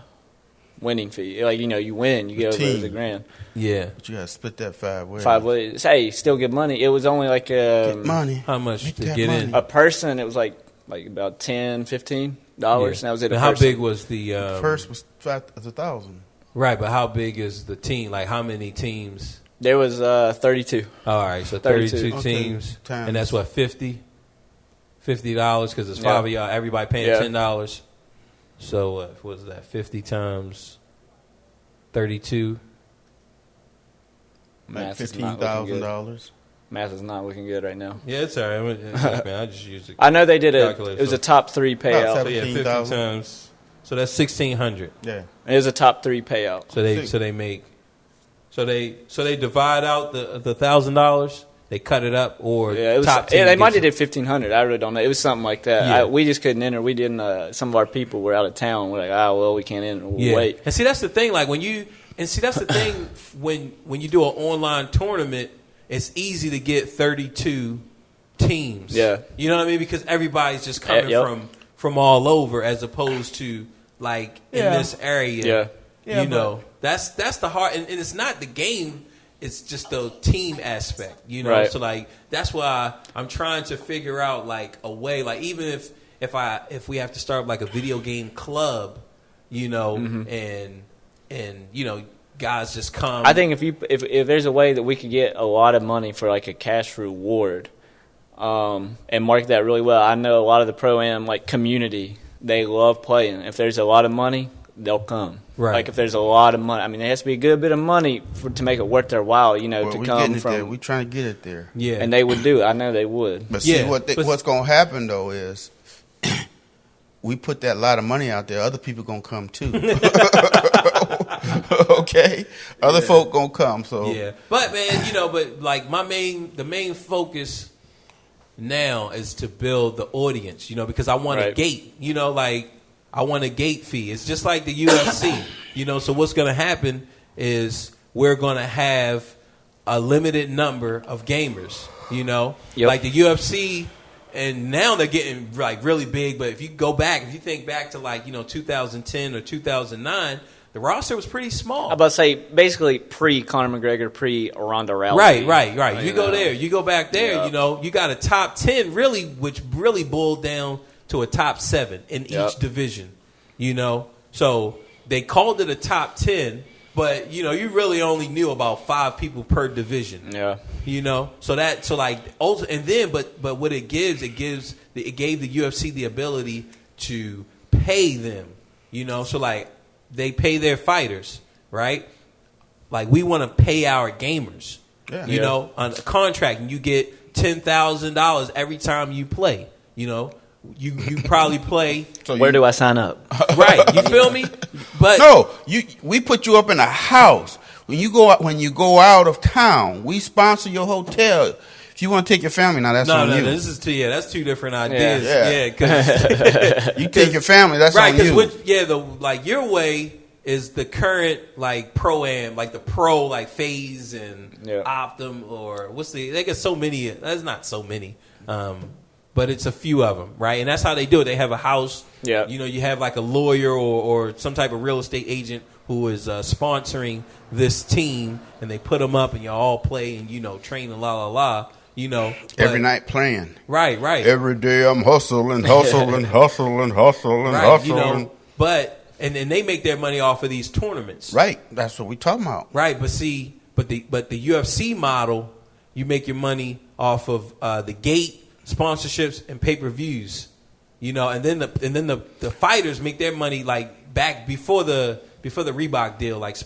C: winning fee. Like you win, you get over $1,000.
A: Yeah.
B: But you got to split that 5 ways.
C: 5 ways. Hey, still get money. It was only like
B: Get money.
A: How much
B: Make
A: to
B: that
A: get
B: money.
A: in?
C: a person. It was like about $10, $15, and that was it.
A: And how big was the
B: First was 1,000.
A: Right, but how big is the team? Like, how many teams?
C: There was 32.
A: All right, so
C: 32.
A: 32 teams,
B: Times.
A: and that's what $50 because it's 5 of y'all. Everybody paying $10. So what was that? 50 times 32.
B: Like
C: Math is not looking good.
B: $15,000.
C: Math is not looking good right now.
A: Yeah, it's all right. Man, I just used it.
C: I know they did it.
A: Calculator,
C: It was
A: so-
C: a top 3 payout.
B: About
A: So yeah, 50
B: $15,000.
A: times. So that's 1,600.
B: Yeah.
C: It was a top 3 payout.
A: So they make. So they divide out the $1,000, they cut it up, or
C: it was,
A: top 10.
C: They might have did 1,500. I really don't know. It was something like that.
A: Yeah.
C: We just couldn't enter. We didn't. Some of our people were out of town. We're like, well, we can't enter. We'll wait.
A: And see, that's the thing. Like when you when you do an online tournament, it's easy to get 32 teams.
C: Yeah,
A: you know what I mean, because everybody's just coming from all over, as opposed to like in this area. You know, that's the hard, and it's not the game. It's just the team aspect, you know.
C: Right.
A: So like that's why I'm trying to figure out like a way, like even if we have to start like a video game club, you know, and you know, guys just come.
C: I think if there's a way that we could get a lot of money for like a cash reward, and market that really well. I know a lot of the Pro-Am like community, they love playing. If there's a lot of money, they'll come.
A: Right.
C: Like if there's a lot of money, I mean, there has to be a good bit of money to make it worth their while, you know, to come from.
B: We're trying to get it there.
A: Yeah.
C: And they would do it. I know they would.
B: But see, what's going to happen, though, is we put that lot of money out there, other people going to come, too. Okay? Other folk going to come, so.
A: Yeah. But, man, you know, like the main focus now is to build the audience, you know, because I want a gate, you know, like I want a gate fee. It's just like the UFC, you know. So what's going to happen is we're going to have a limited number of gamers, you know, like the UFC, and now they're getting like really big. But if you think back to like, you know, 2010 or 2009, the roster was pretty small.
C: I'm about to say basically pre-Conor McGregor, pre-Ronda Rousey.
A: Right. You go there. You go back there, you know, you got a top 10 really, which really boiled down to a top 7 in each division, you know. So they called it a top 10, but, you know, you really only knew about 5 people per division.
C: Yeah.
A: You know, and then, but what it gave the UFC the ability to pay them, you know. So like they pay their fighters, right? Like we want to pay our gamers, you know, on a contract, and you get $10,000 every time you play, you know. You probably play.
C: So where do I sign up?
A: Right, you feel me? But
B: no, we put you up in a house. When you go out of town, we sponsor your hotel. If you want to take your family, now that's on you.
A: This is that's 2 different ideas.
B: Yeah.
A: Cause,
B: you take your family, that's
A: right,
B: on you.
A: Like your way is the current like Pro-Am, like the Pro like Phase and Optum, or they get so many. That's not so many. But it's a few of them, right? And that's how they do it. They have a house.
C: Yeah.
A: You know, you have like a lawyer or some type of real estate agent who is sponsoring this team, and they put them up, and you all play and, you know, train and la, you know.
B: Every night playing.
A: Right.
B: Every day I'm hustling.
A: Right, you know, but, and they make their money off of these tournaments.
B: Right. That's what we talking about.
A: Right, but see, but the UFC model, you make your money off of the gate, sponsorships, and pay-per-views, you know, and then the fighters make their money like back before the Reebok deal. Like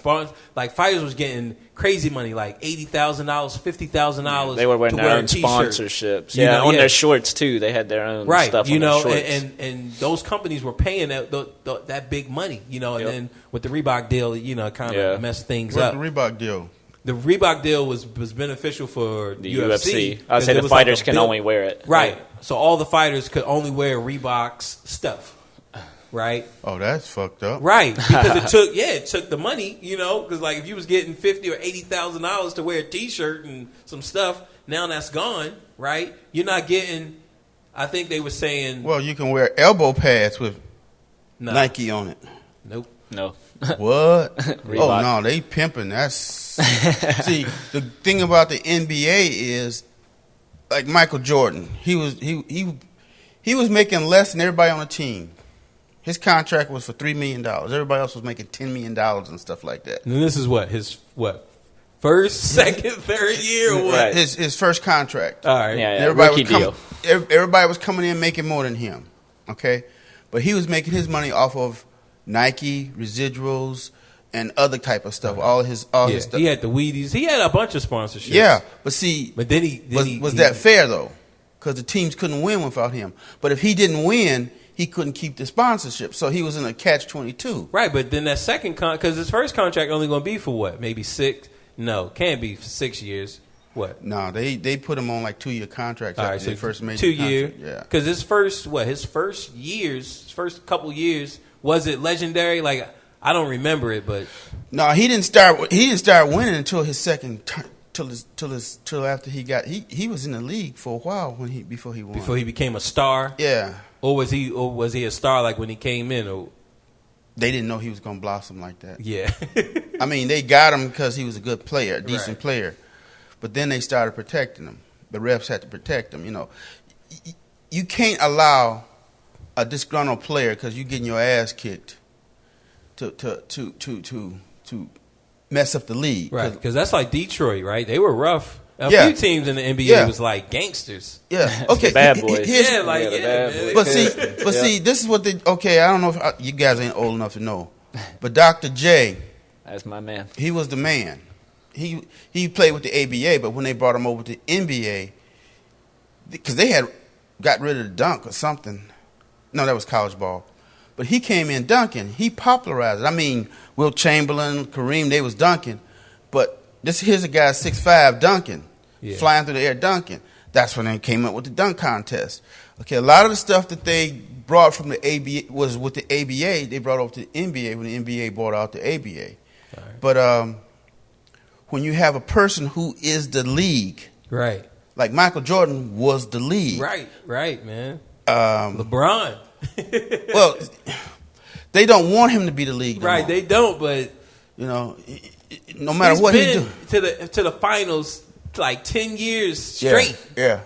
A: fighters was getting crazy money, like $80,000, $50,000.
C: They were wearing their own sponsorships, on their shorts too. They had their own stuff, you know,
A: and those companies were paying that big money, you know, and then with the Reebok deal, you know, kind of messed things up.
B: What's the Reebok deal?
A: The Reebok deal was beneficial for
C: the UFC. I would say the fighters can only wear it.
A: Right. So all the fighters could only wear Reebok's stuff. Right.
B: Oh, that's fucked up.
A: Right. Because it took the money, you know, because like if you was getting $50,000 or $80,000 to wear a T-shirt and some stuff, now that's gone. Right. You're not getting. I think they were saying.
B: Well, you can wear elbow pads with Nike on it.
A: Nope.
C: No.
B: What? Oh no, they pimping. That's see, the thing about the NBA is like Michael Jordan. He was making less than everybody on the team. His contract was for $3 million. Everybody else was making $10 million and stuff like that.
A: And this is his first, second, third year or what?
C: Right.
B: His first contract.
A: All right.
C: Yeah,
B: everybody
C: rookie deal.
B: Everybody was coming in making more than him. Okay, but he was making his money off of Nike residuals and other type of stuff. All his stuff.
A: He had the Wheaties. He had a bunch of sponsorships.
B: Yeah, but see,
A: then
B: was that fair though? Because the teams couldn't win without him. But if he didn't win, he couldn't keep the sponsorship. So he was in a catch-22.
A: Right, but then that second because his first contract only going to be for what? Maybe 6? No, can't be for 6 years. What?
B: No, they put him on like 2-year contracts.
A: All
B: after
A: right, so
B: their first major
A: 2 year.
B: contract. Yeah.
A: Because his first couple years, was it legendary? Like, I don't remember it, but
B: No, he didn't start winning until his second till after he was in the league for a while before he won.
A: before he became a star.
B: Yeah.
A: Or was he a star like when he came in? Or
B: They didn't know he was going to blossom like that.
A: yeah.
B: I mean, they got him because he was a good player, a decent
A: Right.
B: player. But then they started protecting him. The refs had to protect him. You know, you can't allow a disgruntled player because you're getting your ass kicked to mess up the league.
A: Right, because that's like Detroit, right? They were rough. A
B: Yeah.
A: few teams in the NBA
B: Yeah.
A: was like gangsters.
B: Yeah. Okay.
C: Bad boys.
B: Here's-
A: Yeah, like
C: the bad
A: man.
C: boys.
B: But see, this is what they. Okay, I don't know if you guys ain't old enough to know, but Dr. J,
C: That's my man.
B: he was the man. He played with the ABA, but when they brought him over to NBA, because they had got rid of the dunk or something. No, that was college ball. But he came in dunking. He popularized it. I mean, Wilt Chamberlain, Kareem, they was dunking. But here's a guy 6'5" dunking,
A: Yeah.
B: flying through the air dunking. That's when they came up with the dunk contest. Okay, a lot of the stuff that they brought from the ABA was with the ABA. They brought over to the NBA when the NBA brought out the ABA.
A: Right.
B: But when you have a person who is the league,
A: Right,
B: like Michael Jordan was the league.
A: right, man.
B: Um,
A: LeBron.
B: well, they don't want him to be the league. no
A: Right,
B: more.
A: they don't, but
B: You know, no matter
A: he's
B: what he
A: been
B: do.
A: to the finals like 10 years straight.
B: Yeah.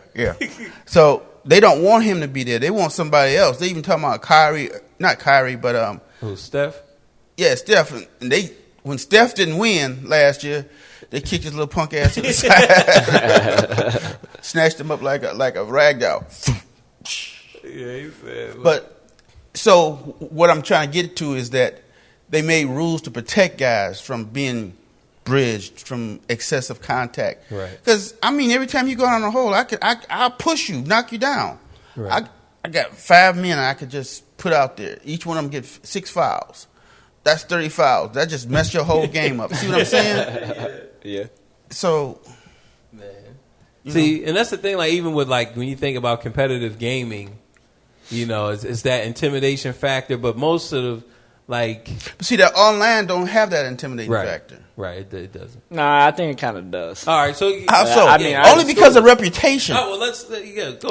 B: So they don't want him to be there. They want somebody else. They even talking about Kyrie, not Kyrie, but
A: Who, Steph?
B: yeah, Steph. And when Steph didn't win last year, they kicked his little punk ass to the side, snatched him up like a rag doll.
A: Yeah, he said.
B: But so what I'm trying to get to is that they made rules to protect guys from being bridged, from excessive contact.
A: Right.
B: Because I mean, every time you go down the hole, I'll push you, knock you down.
A: Right.
B: I got 5 men I could just put out there. Each one of them get 6 fouls. That's 30 fouls. That just messed your whole game up. See what I'm saying?
C: Yeah.
B: So,
A: Man.
B: you
A: See, and that's the thing, like, even with, like, when you think about competitive gaming, you know, it's that intimidation factor, but most of the, like...
B: but see, that online don't have that intimidating
A: Right.
B: factor.
A: Right, it doesn't.
C: Nah, I think it kind of does.
A: All right, so...
B: How so?
C: I mean,
B: Only because of reputation.
A: Oh, well, let's go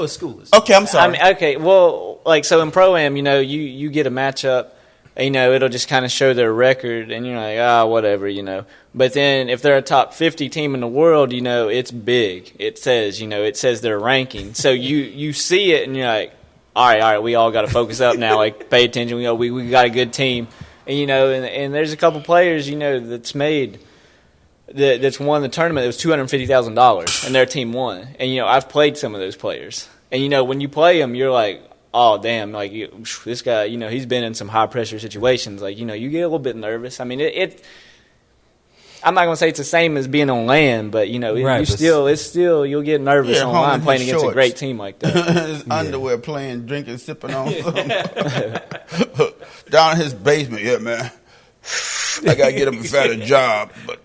A: with schoolers.
B: Okay, I'm sorry.
C: I mean, okay, well, like, so in Pro-Am, you know, you get a matchup, and, you know, it'll just kind of show their record, and you're like, whatever, you know. But then if they're a top 50 team in the world, you know, it's big. It says their ranking. So you see it, and you're like, all right, we all got to focus up now, like, pay attention. You know, we got a good team. And, you know, and there's a couple players, you know, that's won the tournament. It was $250,000, and their team won. And, you know, I've played some of those players. And, you know, when you play them, you're like, oh, damn, like, this guy, you know, he's been in some high-pressure situations. Like, you know, you get a little bit nervous. I mean, I'm not going to say it's the same as being on land, but, you know,
A: Right,
C: it's still, you'll get nervous
B: Yeah,
C: online
B: home in
C: playing
B: his
C: against a
B: shorts.
C: great team like that.
B: His underwear playing, drinking, sipping on something. Down in his basement, yeah, man. I got to get him a better job, but...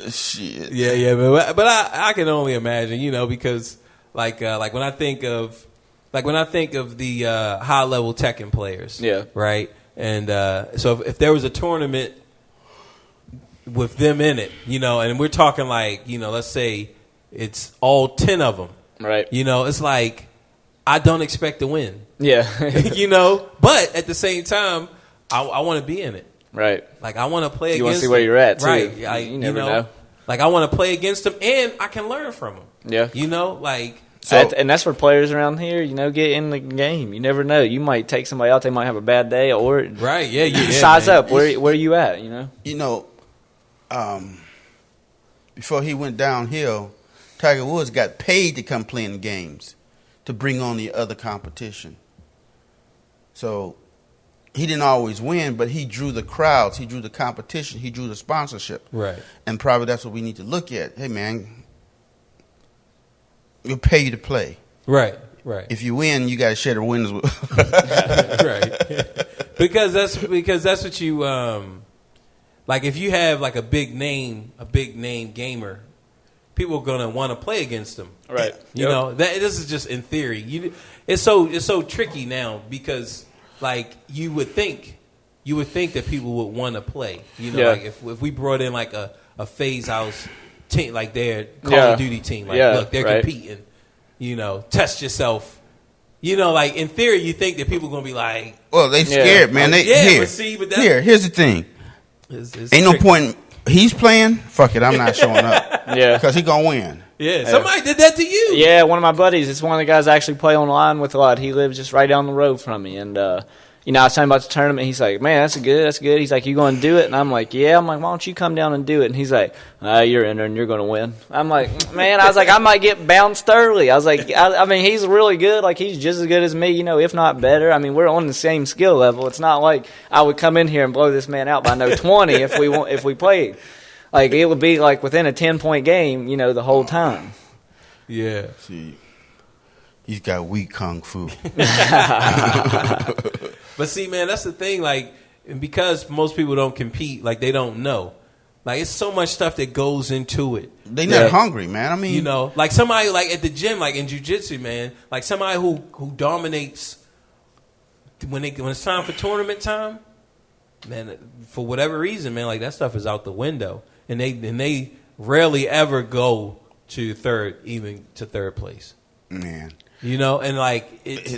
B: Shit.
A: Yeah, but I can only imagine, you know, because like when I think of the high level Tekken players,
C: Yeah.
A: right, and so if there was a tournament with them in it, you know, and we're talking like, you know, let's say it's all 10 of them,
C: Right.
A: you know, it's like I don't expect to win,
C: Yeah.
A: you know, but at the same time, I want to be in it.
C: Right.
A: Like I want to play
C: You wanna
A: against
C: see where
A: them.
C: you're at, too.
A: Right.
C: You never know.
A: Like I want to play against them, and I can learn from them.
C: Yeah.
A: You know, like
C: And that's where players around here, you know, get in the game. You never know. You might take somebody out. They might have a bad day, or
A: right, yeah,
C: size
A: man.
C: up. Where you at? You know.
B: You know, before he went downhill, Tiger Woods got paid to come play in the games to bring on the other competition. So he didn't always win, but he drew the crowds, he drew the competition, he drew the sponsorship.
A: Right.
B: And probably that's what we need to look at. Hey, man, we'll pay you to play.
A: Right.
B: If you win, you got to share the winners with.
A: Right. because that's what you like if you have like a big name gamer, people are gonna want to play against them.
C: Right.
A: You know, this is just in theory. It's so tricky now because like you would think that people would want to play. You know, like if we brought in like a phase house team, like their Call of Duty team, like look, they're competing. You know, test yourself. You know, like in theory, you think that people are gonna be like,
B: well, they scared, man. They here's the thing. It's ain't no point. He's playing. Fuck it, I'm not showing up. Because he gonna win.
A: Yeah, somebody did that to you.
C: Yeah, one of my buddies. It's one of the guys I actually play online with a lot. He lives just right down the road from me, and you know, I was talking about the tournament. He's like, "Man, that's good." He's like, "You going to do it?" And I'm like, "Yeah." I'm like, "Why don't you come down and do it?" And he's like, "You're in there and you're going to win." I'm like, "Man," I was like, "I might get bounced early." I was like, I mean, he's really good. Like, he's just as good as me, you know, if not better. I mean, we're on the same skill level. It's not like I would come in here and blow this man out by 20 if we played. Like, it would be like within a 10-point game, you know, the whole time.
A: Yeah.
B: See, he's got weak kung fu.
A: But see, man, that's the thing. Like, because most people don't compete, like they don't know. Like, it's so much stuff that goes into it.
B: They not hungry, man. I mean,
A: you know, like somebody like at the gym, like in jiu-jitsu, man, like somebody who dominates when it's time for tournament time, man, for whatever reason, man, like that stuff is out the window, and they rarely ever go to third place.
B: Man.
A: You know, and like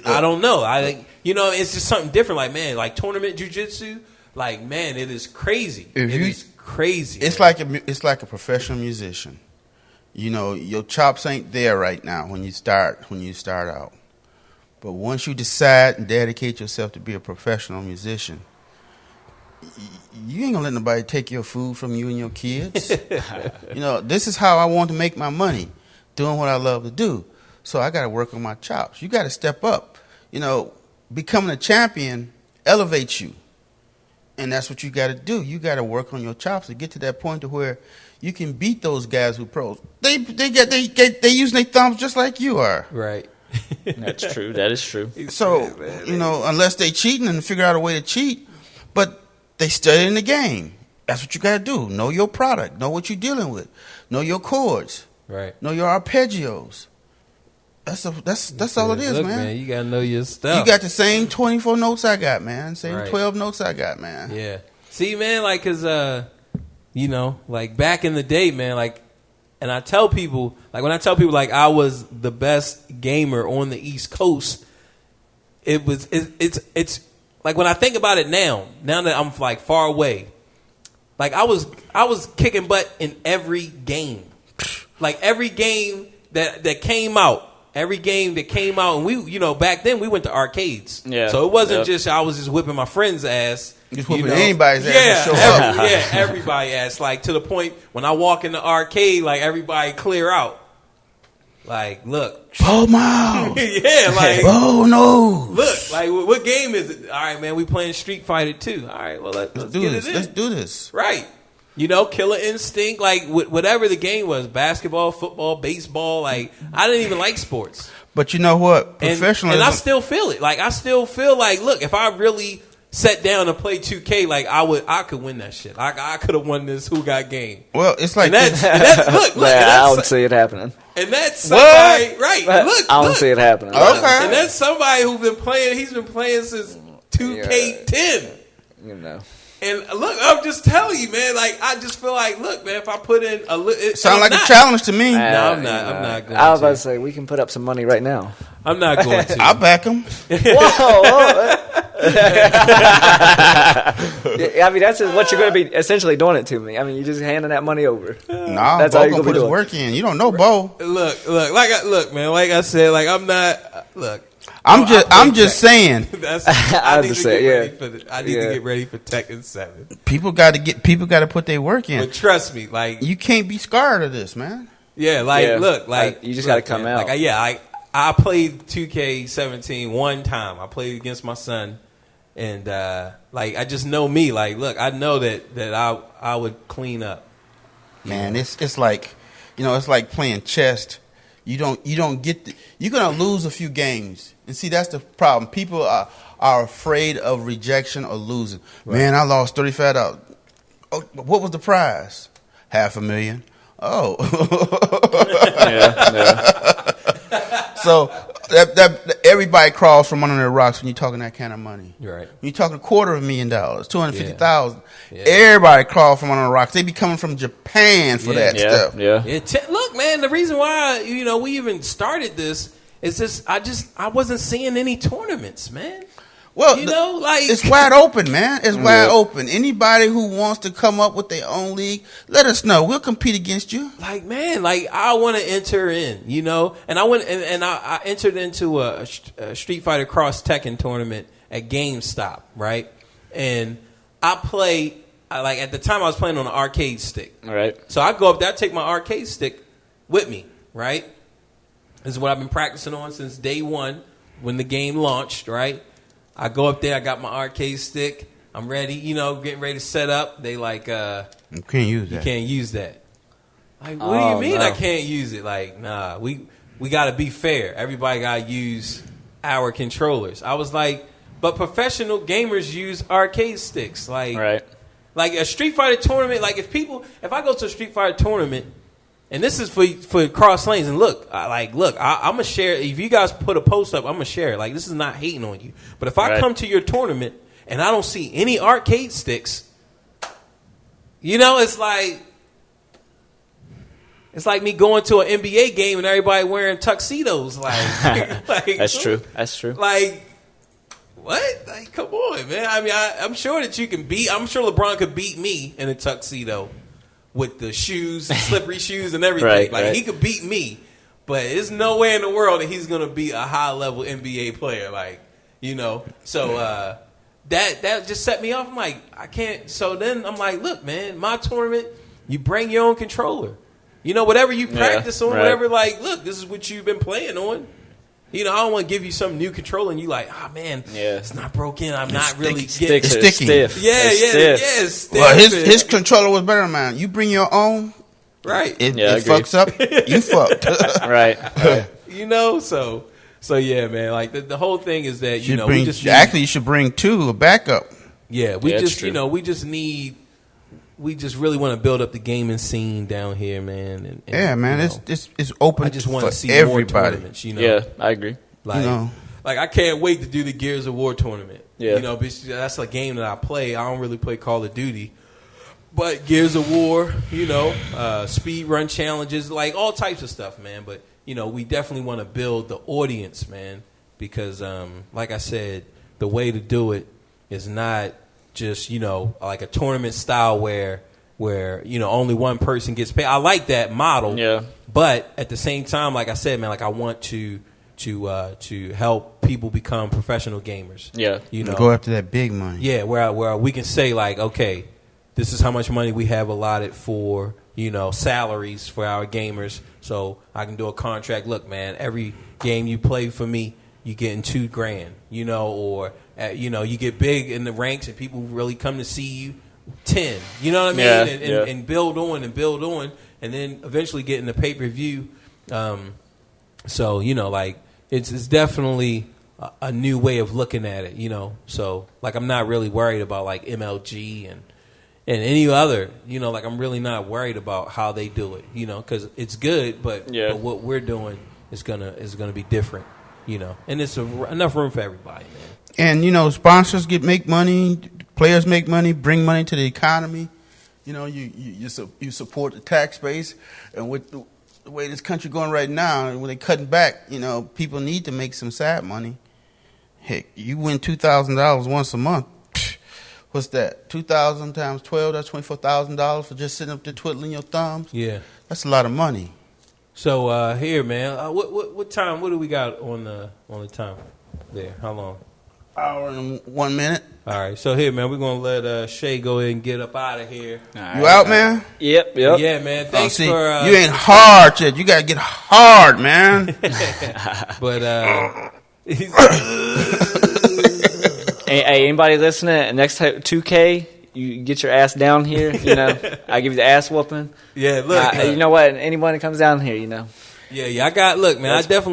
A: I don't know. I think, you know, it's just something different. Like, man, like tournament jiu-jitsu, like, man, it is crazy. It is crazy.
B: It's like a professional musician. You know, your chops ain't there right now when you start out. But once you decide and dedicate yourself to be a professional musician, you ain't gonna let nobody take your food from you and your kids. You know, this is how I want to make my money, doing what I love to do. So I got to work on my chops. You got to step up. You know, becoming a champion elevates you, and that's what you got to do. You got to work on your chops to get to that point to where you can beat those guys who pros. They using their thumbs just like you are.
A: Right.
C: That's true. That is true.
B: So you know, unless they cheating and figure out a way to cheat, but they studying the game. That's what you got to do. Know your product. Know what you're dealing with. Know your chords.
A: Right.
B: Know your arpeggios. That's all it is,
A: Look,
B: man.
A: You gotta know your stuff.
B: You got the same 24 notes I got, man. Same 12 notes I got, man.
A: Yeah. See, man, like, cause you know, like back in the day, man, like, and I tell people, like, when I tell people, like, I was the best gamer on the East Coast, it's like when I think about it now that I'm like far away, like I was kicking butt in every game, like every game that came out. Every game that came out, and we, you know, back then we went to arcades. Yeah. So it wasn't just I was just whipping my friend's ass.
B: Just whipping anybody's ass to show up.
A: Yeah, everybody's ass. Like, to the point when I walk in the arcade, like, everybody clear out. Like, look.
B: Paul Miles.
A: Yeah, like.
B: Oh, no.
A: Look, like, what game is it? All right, man, we playing Street Fighter 2. All right, well, let's do this.
B: Let's do this.
A: Right. You know, Killer Instinct, like whatever the game was, basketball, football, baseball, like I didn't even like sports.
B: But you know what? Professionalism.
A: And I still feel it. Like I still feel like, look, if I really sat down and played 2K, like I could win that shit. I could have won this Who Got Game.
B: Well, it's like
C: look. I don't see it happening.
A: And that's somebody, right? Look,
C: I don't see it happening.
B: Okay.
A: And that's somebody who's been playing. He's been playing since 2K10.
C: You know.
A: And look, I'm just telling you, man. Like, I just feel like, look, man, if I put in a little,
B: sound like a challenge to me.
A: No, I'm not. I'm not going.
C: I was about to say we can put up some money right now.
A: I'm not going to.
B: I'll back him.
C: Whoa! I mean, that's what you're going to be essentially doing it to me. I mean, you're just handing that money over.
B: Nah,
C: that's
B: Bo gonna put his work in. You don't know Bo.
A: Look, man. Like I said, like I'm not. Look.
B: I'm just saying.
A: I need to get ready for Tekken 7.
B: People got to put their work in.
A: But trust me, like
B: you can't be scarred of this, man.
A: Yeah, look, like
C: you just got to come out.
A: Like I played 2K17 one time. I played against my son, and like I just know me. Like, look, I know that I would clean up.
B: Man, it's like, you know, it's like playing chess. You don't get you're gonna lose a few games, and see that's the problem. People are afraid of rejection or losing. Right. Man, I lost $35. Oh, what was the prize? $500,000. Oh.
C: Yeah.
B: So that everybody crawls from under their rocks when you're talking that kind of money.
A: Right.
B: When you're talking $250,000, $250,000.
A: Yeah.
B: Everybody crawls from under the rocks. They be coming from Japan for that stuff.
C: Yeah.
A: Look, man, the reason why we even started this is just I wasn't seeing any tournaments, man.
B: Well, it's wide open, man. It's wide open. Anybody who wants to come up with their own league, let us know. We'll compete against you.
A: Like, man, I want to enter in, and I went and I entered into a Street Fighter Cross Tekken tournament at GameStop, right? And I play at the time I was playing on an arcade stick,
C: Right.
A: So I go up there, I take my arcade stick with me, right? This is what I've been practicing on since day one when the game launched, right? I go up there, I got my arcade stick, I'm ready, getting ready to set up. They like,
B: you can't use that.
A: You can't use that. Like, what do you mean I can't use it? Like, nah, we got to be fair. Everybody got to use our controllers. I was like, but professional gamers use arcade sticks. Like,
C: Right.
A: Like a Street Fighter tournament. Like if I go to a Street Fighter tournament, and this is for cross lanes. And look, I'm gonna share. If you guys put a post up, I'm gonna share it. Like this is not hating on you, but if I come to your tournament and I don't see any arcade sticks, it's like me going to an NBA game and everybody wearing tuxedos. Like
C: That's true.
A: Like. What? Like, come on, man. I mean, I'm sure that you can I'm sure LeBron could beat me in a tuxedo with the shoes, slippery shoes and everything.
C: Right.
A: He could beat me, but there's no way in the world that he's going to be a high-level NBA player. So that just set me off. I'm like, I can't. So then I'm like, look, man, my tournament, you bring your own controller. Whatever you practice on, whatever, look, this is what you've been playing on. I don't want to give you some new controller and you like, man, it's not broken. I'm not really getting
B: it's sticky.
A: Yeah, it's stiff.
B: Well, his controller was better than mine. You bring your own,
A: right?
B: It fucks up. You fucked.
C: Right.
A: So yeah, man. Like the whole thing is that
B: you should bring two, a backup.
A: Yeah, we just really want to build up the gaming scene down here, man. And
B: man, it's open.
A: I just want to see
B: everybody.
A: more tournaments.
C: Yeah, I agree.
A: Like I can't wait to do the Gears of War tournament.
C: Yeah,
A: that's a game that I play. I don't really play Call of Duty, but Gears of War, speed run challenges, like all types of stuff, man. But we definitely want to build the audience, man, because like I said, the way to do it is not just like a tournament style where only one person gets paid. I like that model.
C: Yeah.
A: But at the same time, like I said, man, like I want to help people become professional gamers.
C: Yeah.
B: Go after that big money.
A: Yeah, where we can say like, okay, this is how much money we have allotted for salaries for our gamers. So I can do a contract. Look, man, every game you play for me, you getting $2,000. Or you get big in the ranks and people really come to see you, 10. You know what I mean?
C: Yeah,
A: and build on and then eventually get in the pay-per-view. So like it's definitely a new way of looking at it. So like I'm not really worried about like MLG and any other. Like I'm really not worried about how they do it. Because it's good, but what we're doing is gonna be different. And it's enough room for everybody, man.
B: And sponsors make money, players make money, bring money to the economy. You support the tax base, and with the way this country going right now, when they cutting back, people need to make some side money. Heck, you win $2,000 once a month. What's that? 2,000 times 12. That's $24,000 for just sitting up there twiddling your thumbs.
A: Yeah,
B: that's a lot of money.
A: So here, man, what time? What do we got on the time there? How long?
B: Hour and 1 minute.
A: All right, so here, man, we're gonna let Shay go ahead and get up out of here.
B: Right, you out, man?
C: Yep.
A: Yeah, man. Thanks for.
B: You ain't hard yet. You gotta get hard, man.
C: But hey, anybody listening? Next time 2K, you get your ass down here. I give you the ass whooping.
A: Yeah, look.
C: You know what? Anyone that comes down here,
A: Yeah, I got. Look, man, I got.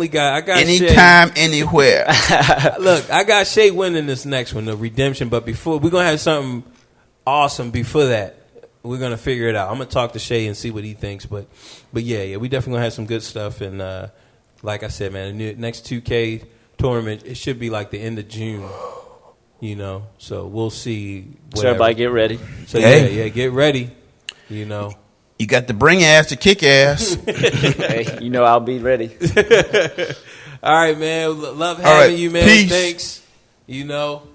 B: Anytime, anywhere.
A: Look, I got Shay winning this next one, the redemption. But before we're gonna have something awesome before that. We're gonna figure it out. I'm gonna talk to Shay and see what he thinks. But yeah, we definitely gonna have some good stuff. And like I said, man, the next 2K tournament, it should be like the end of June. You know, so we'll see.
C: So everybody get ready.
A: So yeah, get ready. You know,
B: you got to bring ass to kick ass.
C: Hey, you know I'll be ready.
A: All right, man. Love having you, man.
B: Peace.
A: Thanks. You know,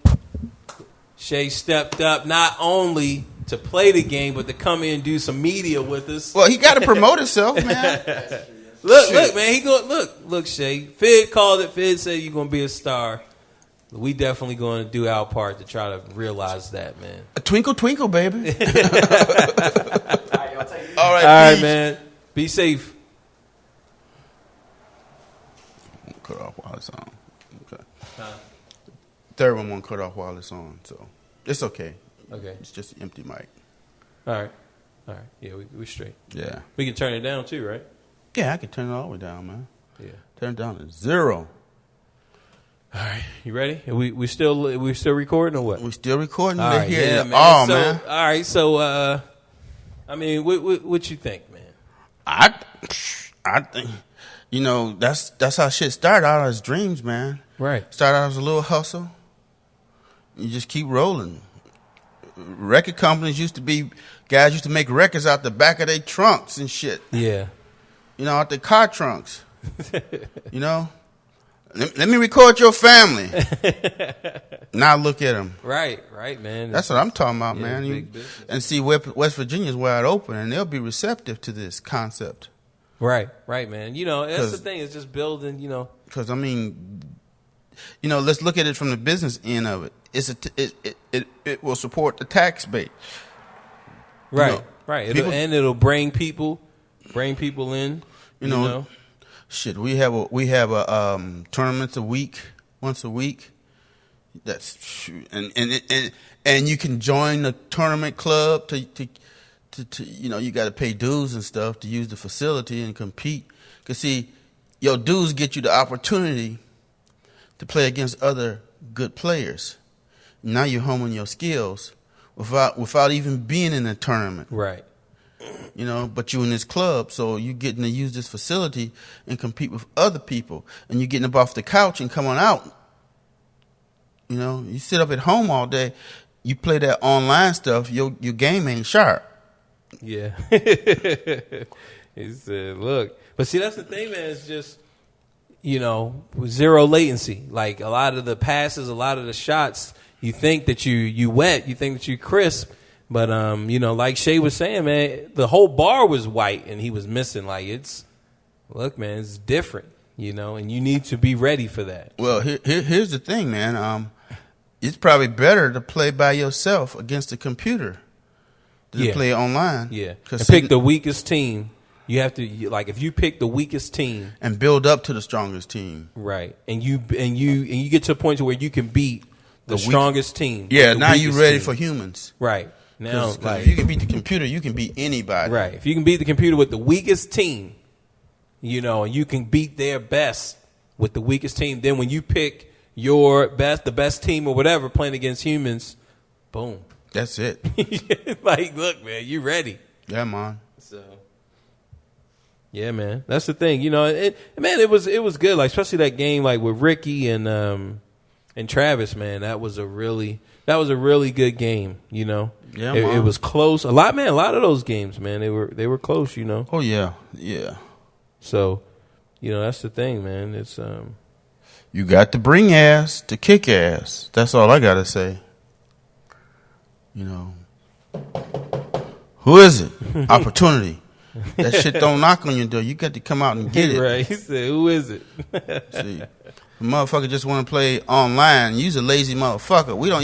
A: Shay stepped up not only to play the game, but to come in and do some media with us.
B: Well, he got to promote himself, man.
A: Look, man. He going look, Shay. Fid called it. Fid said you're gonna be a star. We definitely going to do our part to try to realize that, man.
B: A twinkle, twinkle, baby.
A: All right, man. Be safe.
B: Cut off while it's on. Okay. Third one won't cut off while it's on, so it's okay.
A: Okay.
B: It's just an empty mic.
A: All right. Yeah, we straight.
B: Yeah.
A: We can turn it down too, right?
B: Yeah, I can turn it all the way down, man.
A: Yeah.
B: Turn it down to 0.
A: All right, you ready? We still recording or what?
B: We still recording.
A: All right, yeah, man.
B: Oh,
A: so,
B: man.
A: All right, so I mean, what you think, man?
B: I think, you know, that's how shit started out as dreams, man.
A: Right.
B: Started out as a little hustle. You just keep rolling. Record companies guys used to make records out the back of their trunks and shit.
A: Yeah.
B: You know, out their car trunks. You know? Let me record your family. Now look at them.
A: Right, man.
B: That's what I'm talking about,
A: yeah,
B: man. And see, West Virginia's wide open, and they'll be receptive to this concept.
A: Right, man. You know, that's the thing. It's just building, you know.
B: Because, I mean, you know, let's look at it from the business end of it. It will support the tax base.
A: Right,
B: you know,
A: right. It'll bring people in, you know.
B: Shit, we have a tournaments once a week. That's and you can join the tournament club to you know, you got to pay dues and stuff to use the facility and compete. Cause see, your dues get you the opportunity to play against other good players. Now you're honing your skills without even being in a tournament.
A: Right.
B: You know, but you're in this club, so you're getting to use this facility and compete with other people. And you're getting up off the couch and coming out. You know, you sit up at home all day, you play that online stuff, your game ain't sharp.
A: Yeah. He said, look. But see, that's the thing, man. It's just, you know, zero latency. Like a lot of the passes, a lot of the shots, you think that you wet, you think that you crisp. But, you know, like Shay was saying, man, the whole bar was white and he was missing. Like, look, man, it's different, you know, and you need to be ready for that.
B: Well, here's the thing, man. It's probably better to play by yourself against the computer than to play online.
A: Yeah. And pick the weakest team. You have to, like, if you pick the weakest team.
B: And build up to the strongest team.
A: Right. And you get to a point to where you can beat the strongest team.
B: Yeah, now you're ready for humans.
A: Right. Now,
B: if you can beat the computer, you can beat anybody.
A: Right. If you can beat the computer with the weakest team, you know, and you can beat their best with the weakest team, then when you pick the best team or whatever, playing against humans, boom.
B: That's it.
A: Like, look, man, you ready.
B: Yeah, man.
A: So, yeah, man. That's the thing. You know, it was good. Like, especially that game, like, with Ricky and Travis, man. That was a really good game, you know.
B: Yeah,
A: it was close. A lot of those games, man, they were close, you know.
B: Oh yeah, yeah.
A: So, you know, that's the thing, man. It's
B: you got to bring ass to kick ass. That's all I gotta say. You know, who is it? Opportunity. That shit don't knock on your door. You got to come out and get it.
A: Right. He said, "Who is it?"
B: See. The motherfucker just want to play online. You's a lazy motherfucker. We don't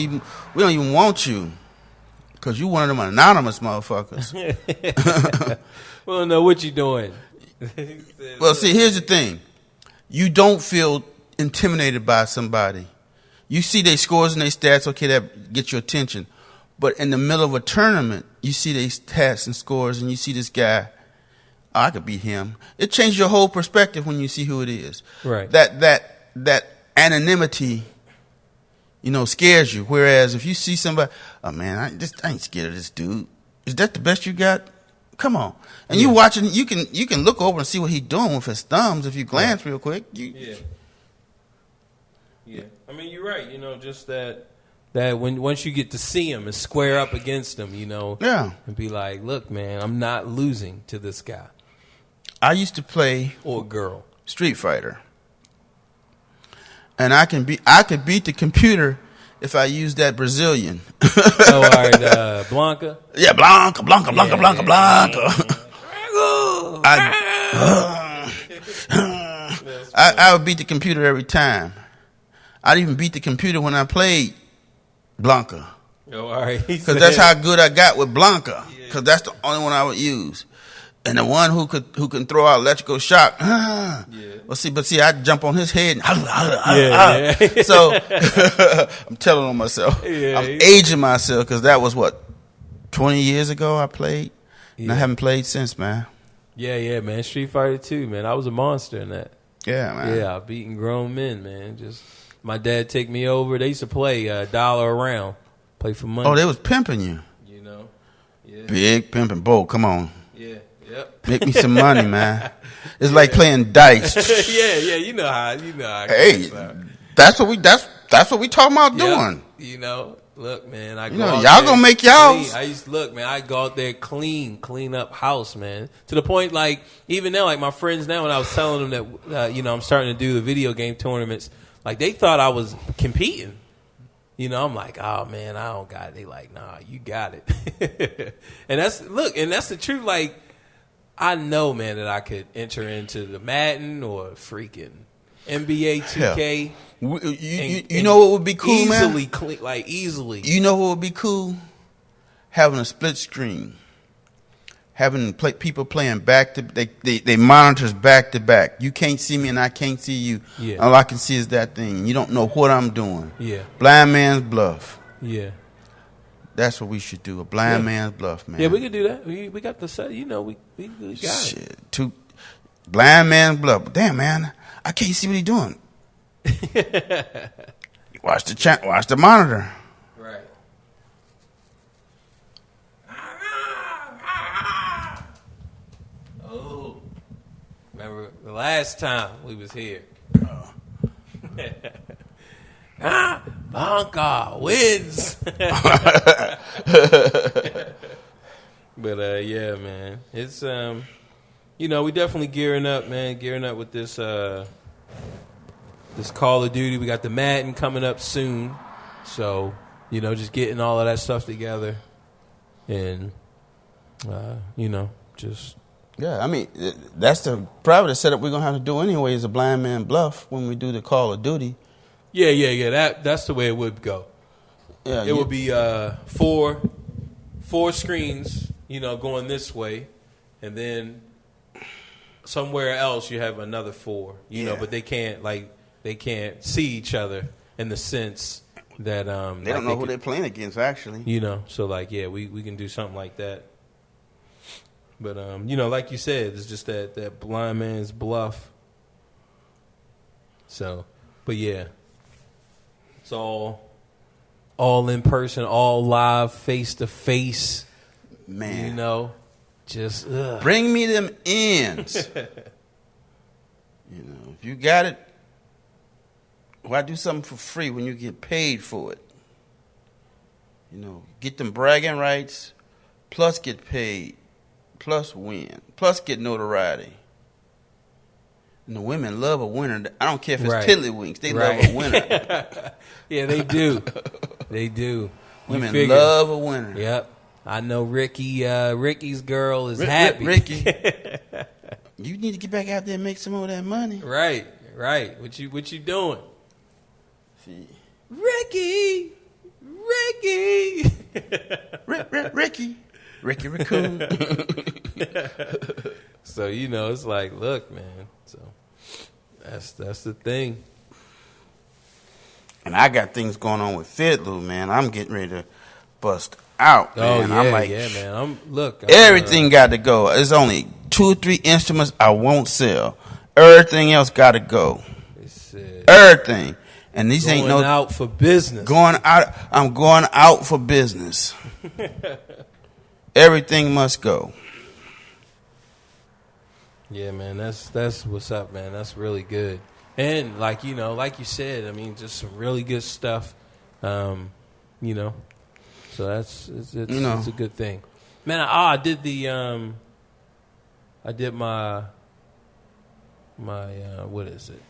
B: even want you, cause you one of them anonymous motherfuckers.
A: We don't know what you doing.
B: Well, see, here's the thing: you don't feel intimidated by somebody. You see their scores and their stats. Okay, that gets your attention. But in the middle of a tournament, you see their stats and scores, and you see this guy. Oh, I could beat him. It changes your whole perspective when you see who it is.
A: Right.
B: That anonymity, you know, scares you. Whereas if you see somebody, oh man, I ain't scared of this dude. Is that the best you got? Come on. And you watching, you can look over and see what he's doing with his thumbs if you glance real quick.
A: Yeah. I mean, you're right. You know, just that once you get to see him and square up against him, you know, and be like, look, man, I'm not losing to this guy.
B: I used to play
A: or girl
B: Street Fighter, and I could beat the computer if I used that Brazilian.
A: All right, Blanca.
B: Yeah, Blanca. I would beat the computer every time. I'd even beat the computer when I played Blanca.
A: Oh, all right.
B: Because that's how good I got with Blanca. Because that's the only one I would use. And the one who can throw out electrical shock. Well, see, I jump on his head. And, So I'm telling on myself. I'm aging myself because that was 20 years ago I played. And I haven't played since, man.
A: Yeah, man. Street Fighter 2, man. I was a monster in that.
B: Yeah, man.
A: Yeah, I've beaten grown men, man. Just my dad take me over. They used to play $1 a round. Play for money.
B: Oh, they was pimping you.
A: You know. Yeah.
B: Big pimping. Bo, come on.
A: Yeah. Yep.
B: Make me some money, man. It's like playing dice.
A: yeah. You know how.
B: Hey, that's what we talking about doing.
A: You know. Look, man,
B: y'all gonna make y'all.
A: I used to look, man. I go out there clean up house, man. To the point, like even now, like my friends now, when I was telling them that, I'm starting to do the video game tournaments, like they thought I was competing. I'm like, oh man, I don't got it. They like, nah, you got it. and that's the truth. Like, I know, man, that I could enter into the Madden or freaking NBA 2K.
B: Yeah. You know what would be cool, man?
A: Easily.
B: You know what would be cool? Having a split screen. Having people playing back to they monitors back to back. You can't see me and I can't see you.
A: Yeah.
B: All I can see is that thing. You don't know what I'm doing.
A: Yeah.
B: Blind man's bluff.
A: Yeah.
B: That's what we should do. A blind man's bluff, man.
A: Yeah, we could do that. We got the set. We got it.
B: Blind man's bluff. Damn, man, I can't see what he's doing. Watch the monitor.
A: Right. Oh, remember the last time we was here? Blanca wins. But yeah, man, it's we definitely gearing up, man. Gearing up with this this Call of Duty. We got the Madden coming up soon. So, just getting all of that stuff together. And, just...
B: Yeah, I mean, that's probably the setup we're going to have to do anyway is a blind man bluff when we do the Call of Duty.
A: Yeah. That's the way it would go.
B: Yeah,
A: it would be four screens, going this way. And then somewhere else you have another 4, but they can't see each other in the sense that
B: they don't know who they're playing against, actually.
A: So we can do something like that. But like you said, it's just that blind man's bluff. So, but yeah, it's all in person, all live, face to face.
B: Man,
A: just
B: bring me them ends. If you got it. Why do something for free when you get paid for it? Get them bragging rights, plus get paid, plus win, plus get notoriety. And the women love a winner. I don't care if it's tiddlywinks. They love a winner.
A: Yeah, they do. They do.
B: Women love a winner.
A: Yep. I know Ricky's girl is happy.
B: Ricky, you need to get back out there and make some more of that money.
A: Right. What you doing? Ricky,
B: Ricky Raccoon.
A: So it's like, look, man. So that's the thing.
B: And I got things going on with Fiddler, man. I'm getting ready to bust out, man.
A: Oh,
B: I'm like,
A: man.
B: Everything got to go. There's only 2 or 3 instruments I won't sell. Everything else got to go. Everything. And these ain't
A: going out for business.
B: I'm going out for business. Everything must go.
A: Yeah, man, that's what's up, man. That's really good. And like like you said, I mean, just some really good stuff. So it's a good thing. Man, I did my what is it?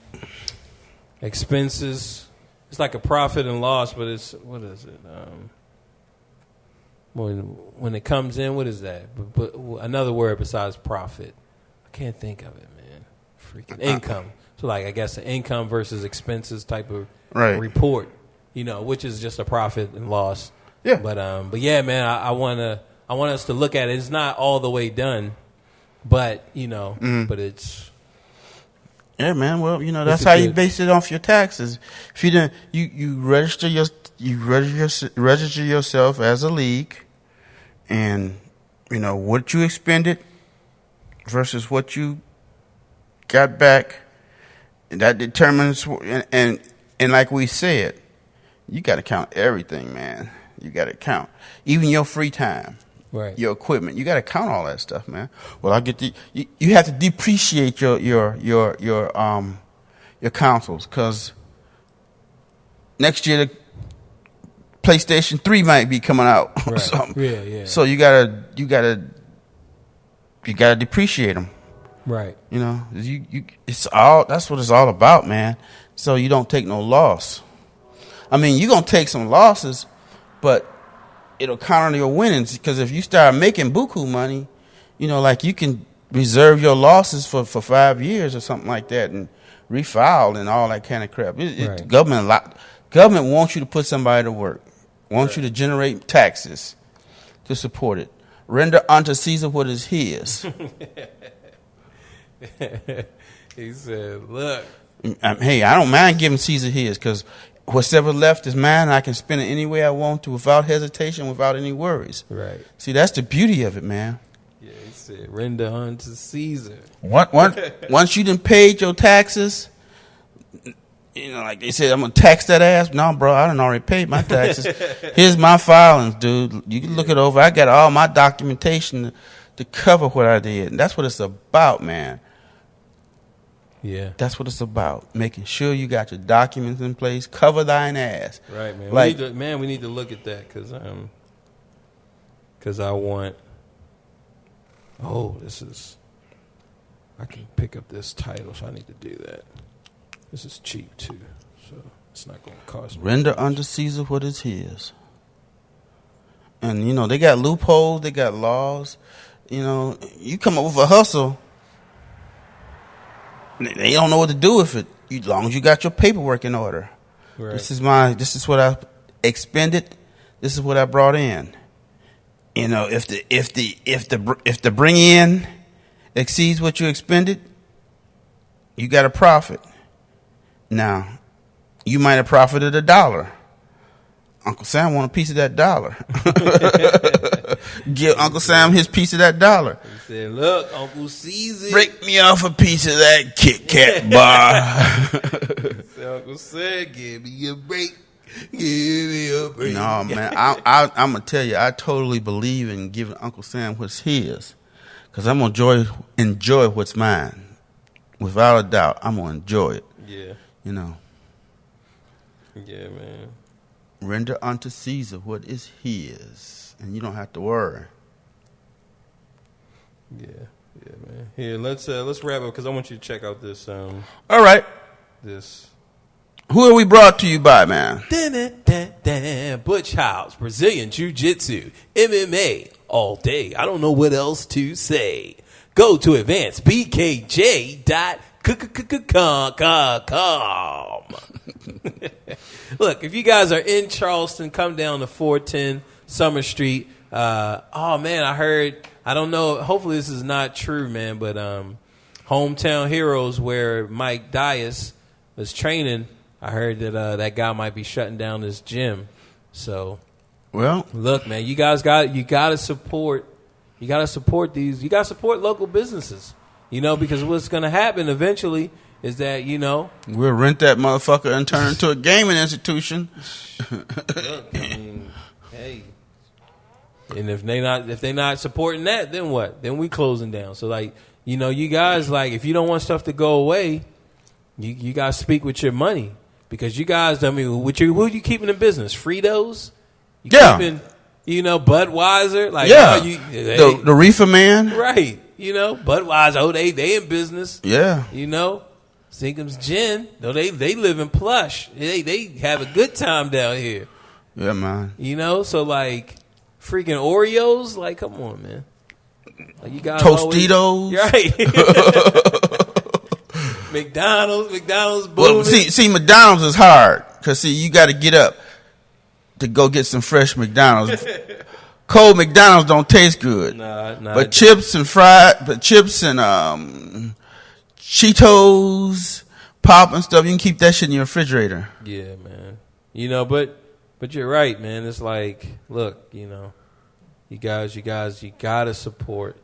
A: Expenses. It's like a profit and loss, but it's what is it? When it comes in, what is that? But another word besides profit. I can't think of it, man. Freaking income. So like I guess the income versus expenses type of report, which is just a profit and loss.
B: Yeah.
A: But yeah, man, I want us to look at it. It's not all the way done, but but it's.
B: Yeah, man. Well, that's how you base it off your taxes. If you didn't, you register yourself as a league, and what you expended versus what you got back, and that determines. And like we said, you got to count everything, man. You got to count even your free time. Right. Your equipment, you got to count all that stuff, man. Well, I get you have to depreciate your consoles, because next year the PlayStation 3 might be coming out. Right. Yeah. So you gotta depreciate them. Right. It's all, that's what it's all about, man. So you don't take no loss. I mean, you're gonna take some losses, but it'll counter your winnings, because if you start making buku money, like you can reserve your losses for 5 years or something like that and refile and all that kind of crap. Right. Government wants you to put somebody to work, wants you to generate taxes to support it. Render unto Caesar what is his.
A: He said, look.
B: Hey, I don't mind giving Caesar his, because whatever left is mine. I can spend it any way I want to without hesitation, without any worries. Right. See, that's the beauty of it, man.
A: Yeah, he said, render unto Caesar.
B: Once you done paid your taxes, like they said, I'm going to tax that ass. No, bro, I done already paid my taxes. Here's my filings, dude. You can look it over. I got all my documentation to cover what I did. And that's what it's about, man. Yeah, that's what it's about. Making sure you got your documents in place. Cover thine ass.
A: Right, man. We need to look at that, because I want. Oh, I can pick up this title, so I need to do that. This is cheap too, so it's not going to cost me.
B: Render unto Caesar what is his. And they got loopholes. They got laws. You come up with a hustle. They don't know what to do with it. As long as you got your paperwork in order. Right. This is what I expended. This is what I brought in. If the bring in exceeds what you expended, you got a profit. Now, you might have profited $1. Uncle Sam want a piece of that $1. Give Uncle Sam his piece of that $1.
A: He said, look, Uncle Caesar,
B: break me off a piece of that Kit Kat bar.
A: Uncle said, give me a break. Give me a break.
B: No, man, I'm going to tell you, I totally believe in giving Uncle Sam what's his, because I'm going to enjoy what's mine. Without a doubt, I'm going to enjoy it. Yeah.
A: Yeah, man.
B: Render unto Caesar what is his, and you don't have to worry.
A: Yeah, man. Here, let's wrap up, because I want you to check out this.
B: All right.
A: This.
B: Who are we brought to you by, man?
A: Butch House, Brazilian Jiu-Jitsu, MMA, all day. I don't know what else to say. Go to advancedbkj.com. Look, if you guys are in Charleston, come down to 410 Summer Street. Oh man, I don't know, hopefully this is not true, man, but Hometown Heroes, where Mike Dias was training, I heard that that guy might be shutting down his gym. So, well, look, man, you gotta support these. You gotta support local businesses. Because what's gonna happen eventually is that
B: we'll rent that motherfucker and turn it into a gaming institution.
A: Look, I mean, hey, And if they not supporting that, then what? Then we closing down. So like, you guys, like, if you don't want stuff to go away, you guys speak with your money, because you guys, I mean, who are you keeping in business? Fritos? You keeping, Budweiser? Like,
B: the Reefer Man,
A: right? Budweiser. Oh, they in business.
B: Yeah.
A: Sinkham's Gin. No, they live in plush. They have a good time down here.
B: Yeah, man.
A: So like, freaking Oreos. Like, come on, man. Like, you guys
B: Tostitos.
A: Right. McDonald's.
B: Well, see, McDonald's is hard because you got to get up to go get some fresh McDonald's. Cold McDonald's don't taste good.
A: Nah.
B: But chips and Cheetos, pop and stuff, you can keep that shit in your refrigerator.
A: Yeah, man. But you're right, man. It's like, look, you guys, you gotta support.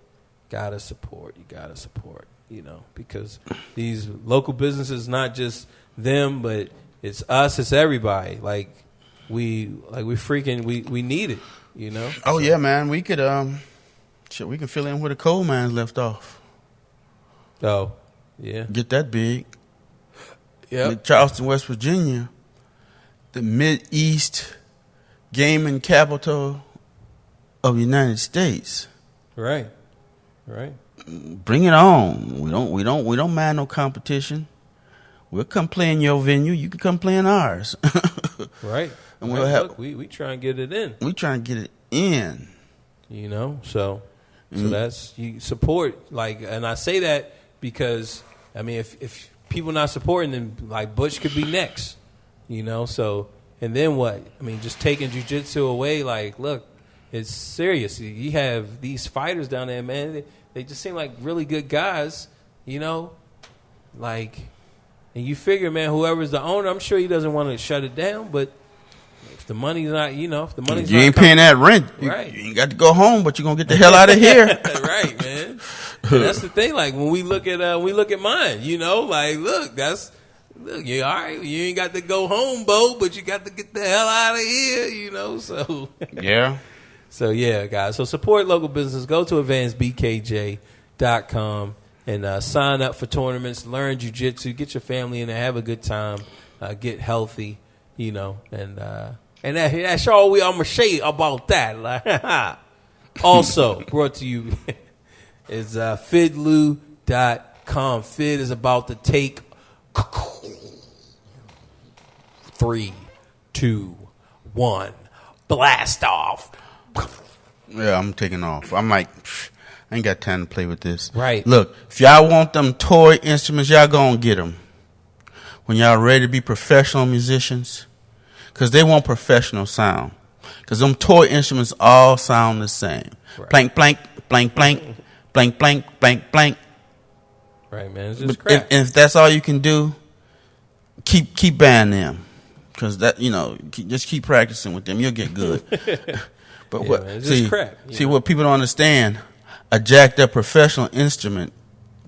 A: Because these local businesses, not just them, but it's us, it's everybody. Like we need it,
B: Oh yeah, man. We could we can fill in where the coal mines left off.
A: Oh, yeah.
B: Get that big.
A: Yeah.
B: Charleston, West Virginia, the Mid-East gaming capital of the United States.
A: Right.
B: Bring it on. We don't mind no competition. We'll come play in your venue. You can come play in ours.
A: Right.
B: And
A: right.
B: we'll have.
A: Look, we try and get it in.
B: We try and get it in.
A: So that's, you support, like, and I say that because, I mean, if people not supporting, then like Butch could be next. So, and then what? I mean, just taking jiu-jitsu away, like, look, it's serious. You have these fighters down there, man. They just seem like really good guys, like, and you figure, man, whoever's the owner, I'm sure he doesn't want to shut it down, but if the money's not, if the money's
B: you
A: not
B: ain't paying that rent,
A: right.
B: You ain't got to go home, but you're gonna get the hell out of here.
A: Right, man. And that's the thing. Like, when we look at mine, like, look, you all right. You ain't got to go home, Bo, but you got to get the hell out of here, So
B: Yeah.
A: So, yeah, guys. So, support local business. Go to advancedbkj.com and sign up for tournaments. Learn jiu-jitsu. Get your family in there. Have a good time. Get healthy, And that's all I'm going to say about that. Like, also, brought to you is fidlu.com. Fid is about to take 3, 2, 1. Blast off.
B: Yeah, I'm taking off. I'm like, I ain't got time to play with this.
A: Right.
B: Look, if y'all want them toy instruments, y'all gonna get them. When y'all ready to be professional musicians, because they want professional sound. Because them toy instruments all sound the same.
A: Right.
B: Blank, blank, blank, blank, blank, blank, blank, blank.
A: Right, man. It's just crap.
B: If that's all you can do, keep buying them. Because that, just keep practicing with them. You'll get good. But
A: yeah,
B: what?
A: Man, it's just crap.
B: What people don't understand, a jacked up professional instrument,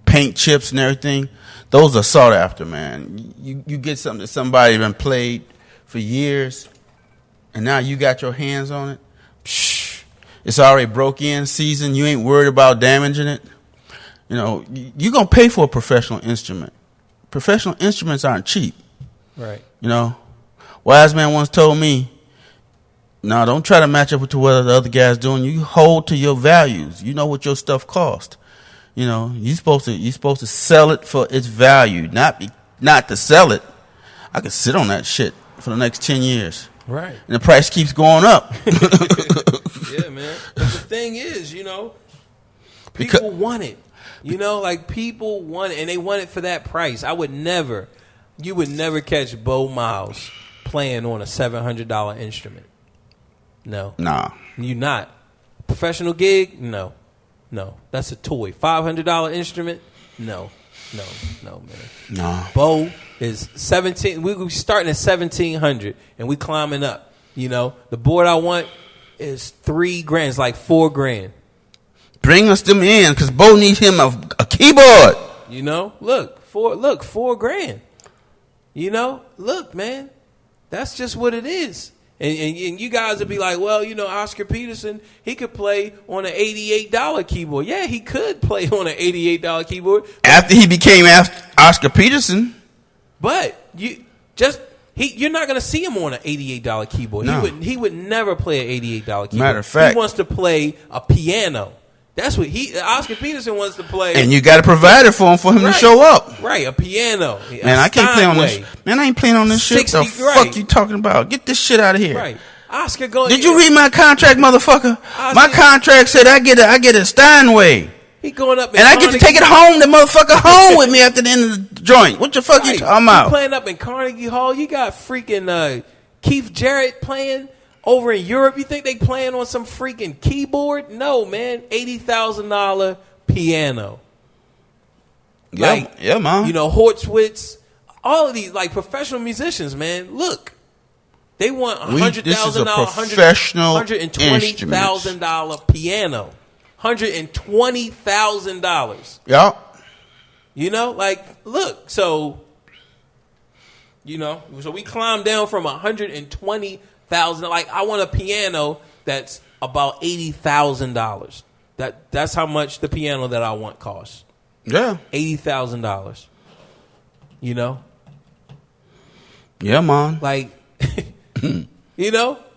B: paint chips and everything, those are sought after, man. You get something that somebody been played for years, and now you got your hands on it. Psh, it's already broke in, seasoned. You ain't worried about damaging it. You're gonna pay for a professional instrument. Professional instruments aren't cheap.
A: Right.
B: Wise man once told me, no, don't try to match up with what the other guy's doing. You hold to your values. You know what your stuff cost. You're supposed to sell it for its value, not to sell it. I could sit on that shit for the next 10 years.
A: Right.
B: And the price keeps going up.
A: Yeah, man. But the thing is, people want it. Like, people want it, and they want it for that price. You would never catch Bo Miles playing on a $700 instrument. No.
B: Nah.
A: You not. Professional gig? No. That's a toy. $500 instrument? No, man.
B: No.
A: Bo is 17. We starting at 1,700 and we climbing up. The board I want is $3,000. It's like $4,000.
B: Bring us them in, because Bo needs him a keyboard.
A: Look, $4,000. Look, man, that's just what it is. And you guys would be like, well, Oscar Peterson, he could play on an $88 keyboard. Yeah, he could play on an $88 keyboard.
B: After he became Oscar Peterson.
A: But you're not going to see him on an $88 keyboard.
B: No.
A: He would never play an $88 keyboard.
B: Matter of fact,
A: he wants to play a piano. That's what Oscar Peterson wants to play.
B: And you got to provide it for him to show up.
A: Right, a piano.
B: Man, I can't play on this. Man, I ain't playing on this shit. The fuck you talking about? Get this shit out of here.
A: Right. Oscar going.
B: Did you read my contract, motherfucker? My contract said I get a Steinway.
A: He going up,
B: and I get to take it home. The motherfucker home with me after the end of the joint. What the fuck you talking about?
A: Playing up in Carnegie Hall. You got freaking Keith Jarrett playing over in Europe. You think they playing on some freaking keyboard? No, man. $80,000 piano.
B: Yeah, man.
A: Hortzwitz. All of these professional musicians, man. Look. They want $100,000, $120,000 piano, $120,000.
B: Yeah.
A: Look. So we climbed down from $120,000. I want a piano that's about $80,000. That's how much the piano that I want costs.
B: Yeah.
A: $80,000.
B: Yeah, man.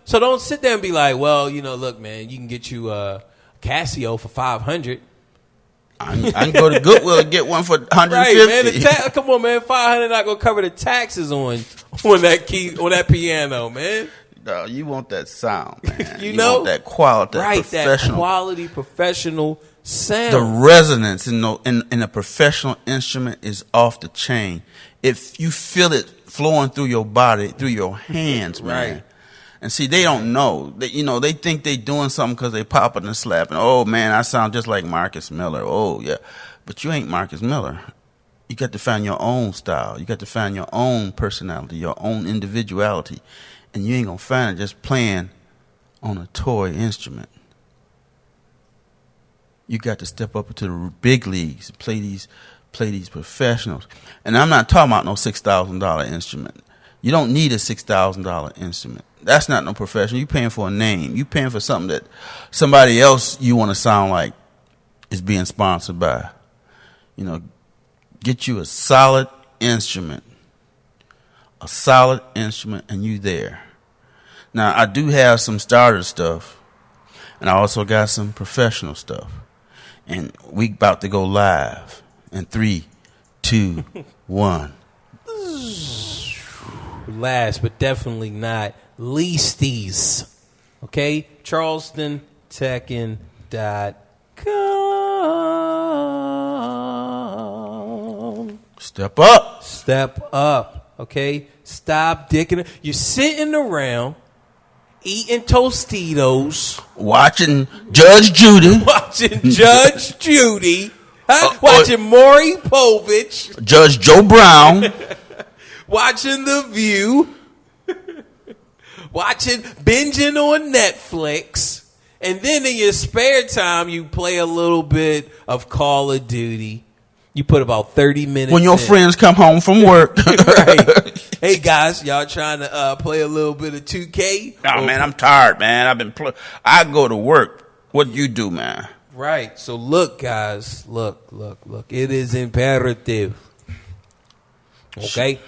A: So don't sit there and be like, well, look, man, you can get you a Casio for $500.
B: I can go to Goodwill and get one for $150.
A: Right, man. Come on, man. $500 not gonna cover the taxes on that piano, man.
B: No, you want that sound, man.
A: you
B: want that quality,
A: that quality professional sound.
B: The resonance in a professional instrument is off the chain. If you feel it flowing through your body, through your hands, man. Right. And see, they don't know. They think they doing something because they popping and slapping. Oh, man, I sound just like Marcus Miller. Oh, yeah. But you ain't Marcus Miller. You got to find your own style. You got to find your own personality, your own individuality. And you ain't going to find it just playing on a toy instrument. You got to step up into the big leagues and play these professionals. And I'm not talking about no $6,000 instrument. You don't need a $6,000 instrument. That's not no professional. You're paying for a name. You're paying for something that somebody else you want to sound like is being sponsored by. Get you a solid instrument. A solid instrument, and you there. Now, I do have some starter stuff, and I also got some professional stuff. And we about to go live in 3, 2, 1.
A: Last but definitely not leasties. Okay? CharlestonTekken.com.
B: Step up.
A: Step up. Okay? Stop dicking. You're sitting around eating Tostitos.
B: Watching Judge Judy.
A: Watching Maury Povich.
B: Judge Joe Brown.
A: Watching The View. Binging on Netflix. And then in your spare time, you play a little bit of Call of Duty. You put about 30 minutes
B: when your friends come home from work.
A: Right. Hey, guys, y'all trying to play a little bit of 2K?
B: Oh, man, I'm tired, man. I go to work. What do you do, man?
A: Right. So, look, guys. Look. It is imperative. Okay?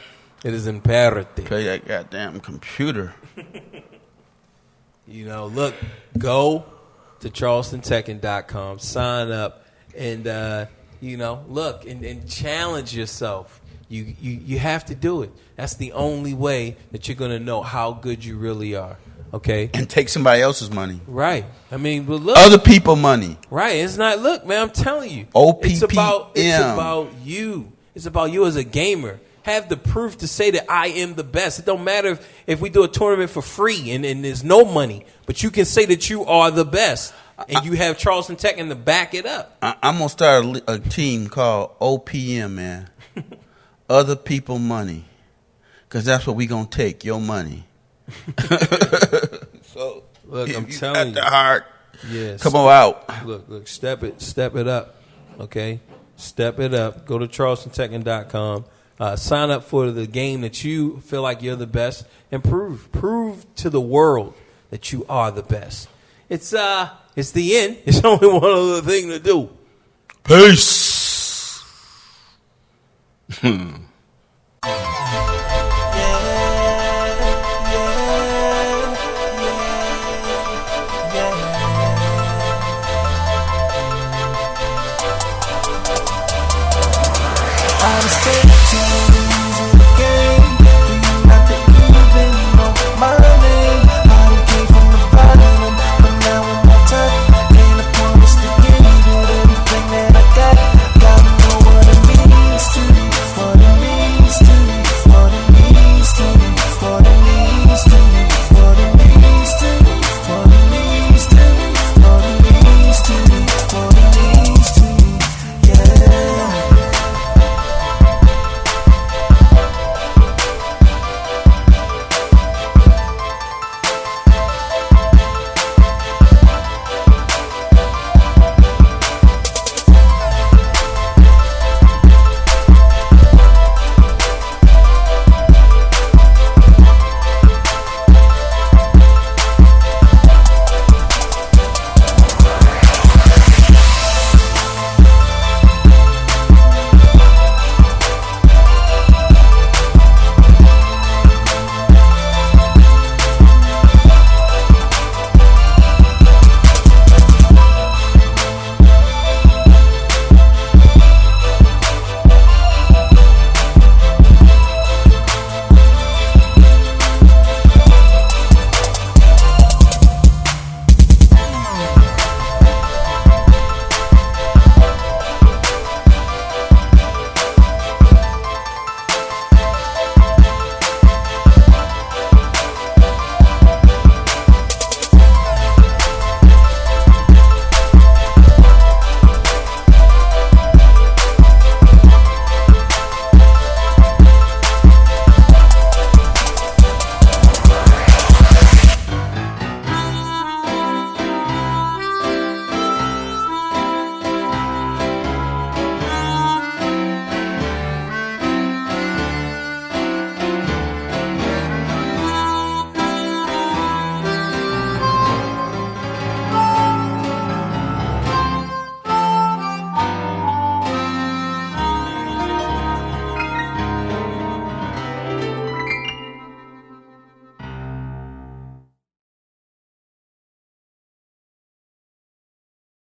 A: It is imperative.
B: Play that goddamn computer.
A: Look, go to CharlestonTekken.com, sign up, and, look and challenge yourself. You have to do it. That's the only way that you're going to know how good you really are. Okay?
B: And take somebody else's money.
A: Right. I mean, but look.
B: Other people money.
A: Right. It's not, look, man, I'm telling you.
B: OPPM.
A: It's about you. It's about you as a gamer. Have the proof to say that I am the best. It don't matter if we do a tournament for free and there's no money, but you can say that you are the best, and you have Charleston Tekken to back it up.
B: I'm going to start a team called OPM, man. Other people money. Because that's what we going to take, your money. So,
A: look, I'm telling you.
B: The heart.
A: Yeah,
B: come on out.
A: Look, step it up, okay? Step it up. Go to CharlestonTekken.com. Sign up for the game that you feel like you're the best, and prove to the world that you are the best. It's the end. It's only one other thing to do.
B: Peace.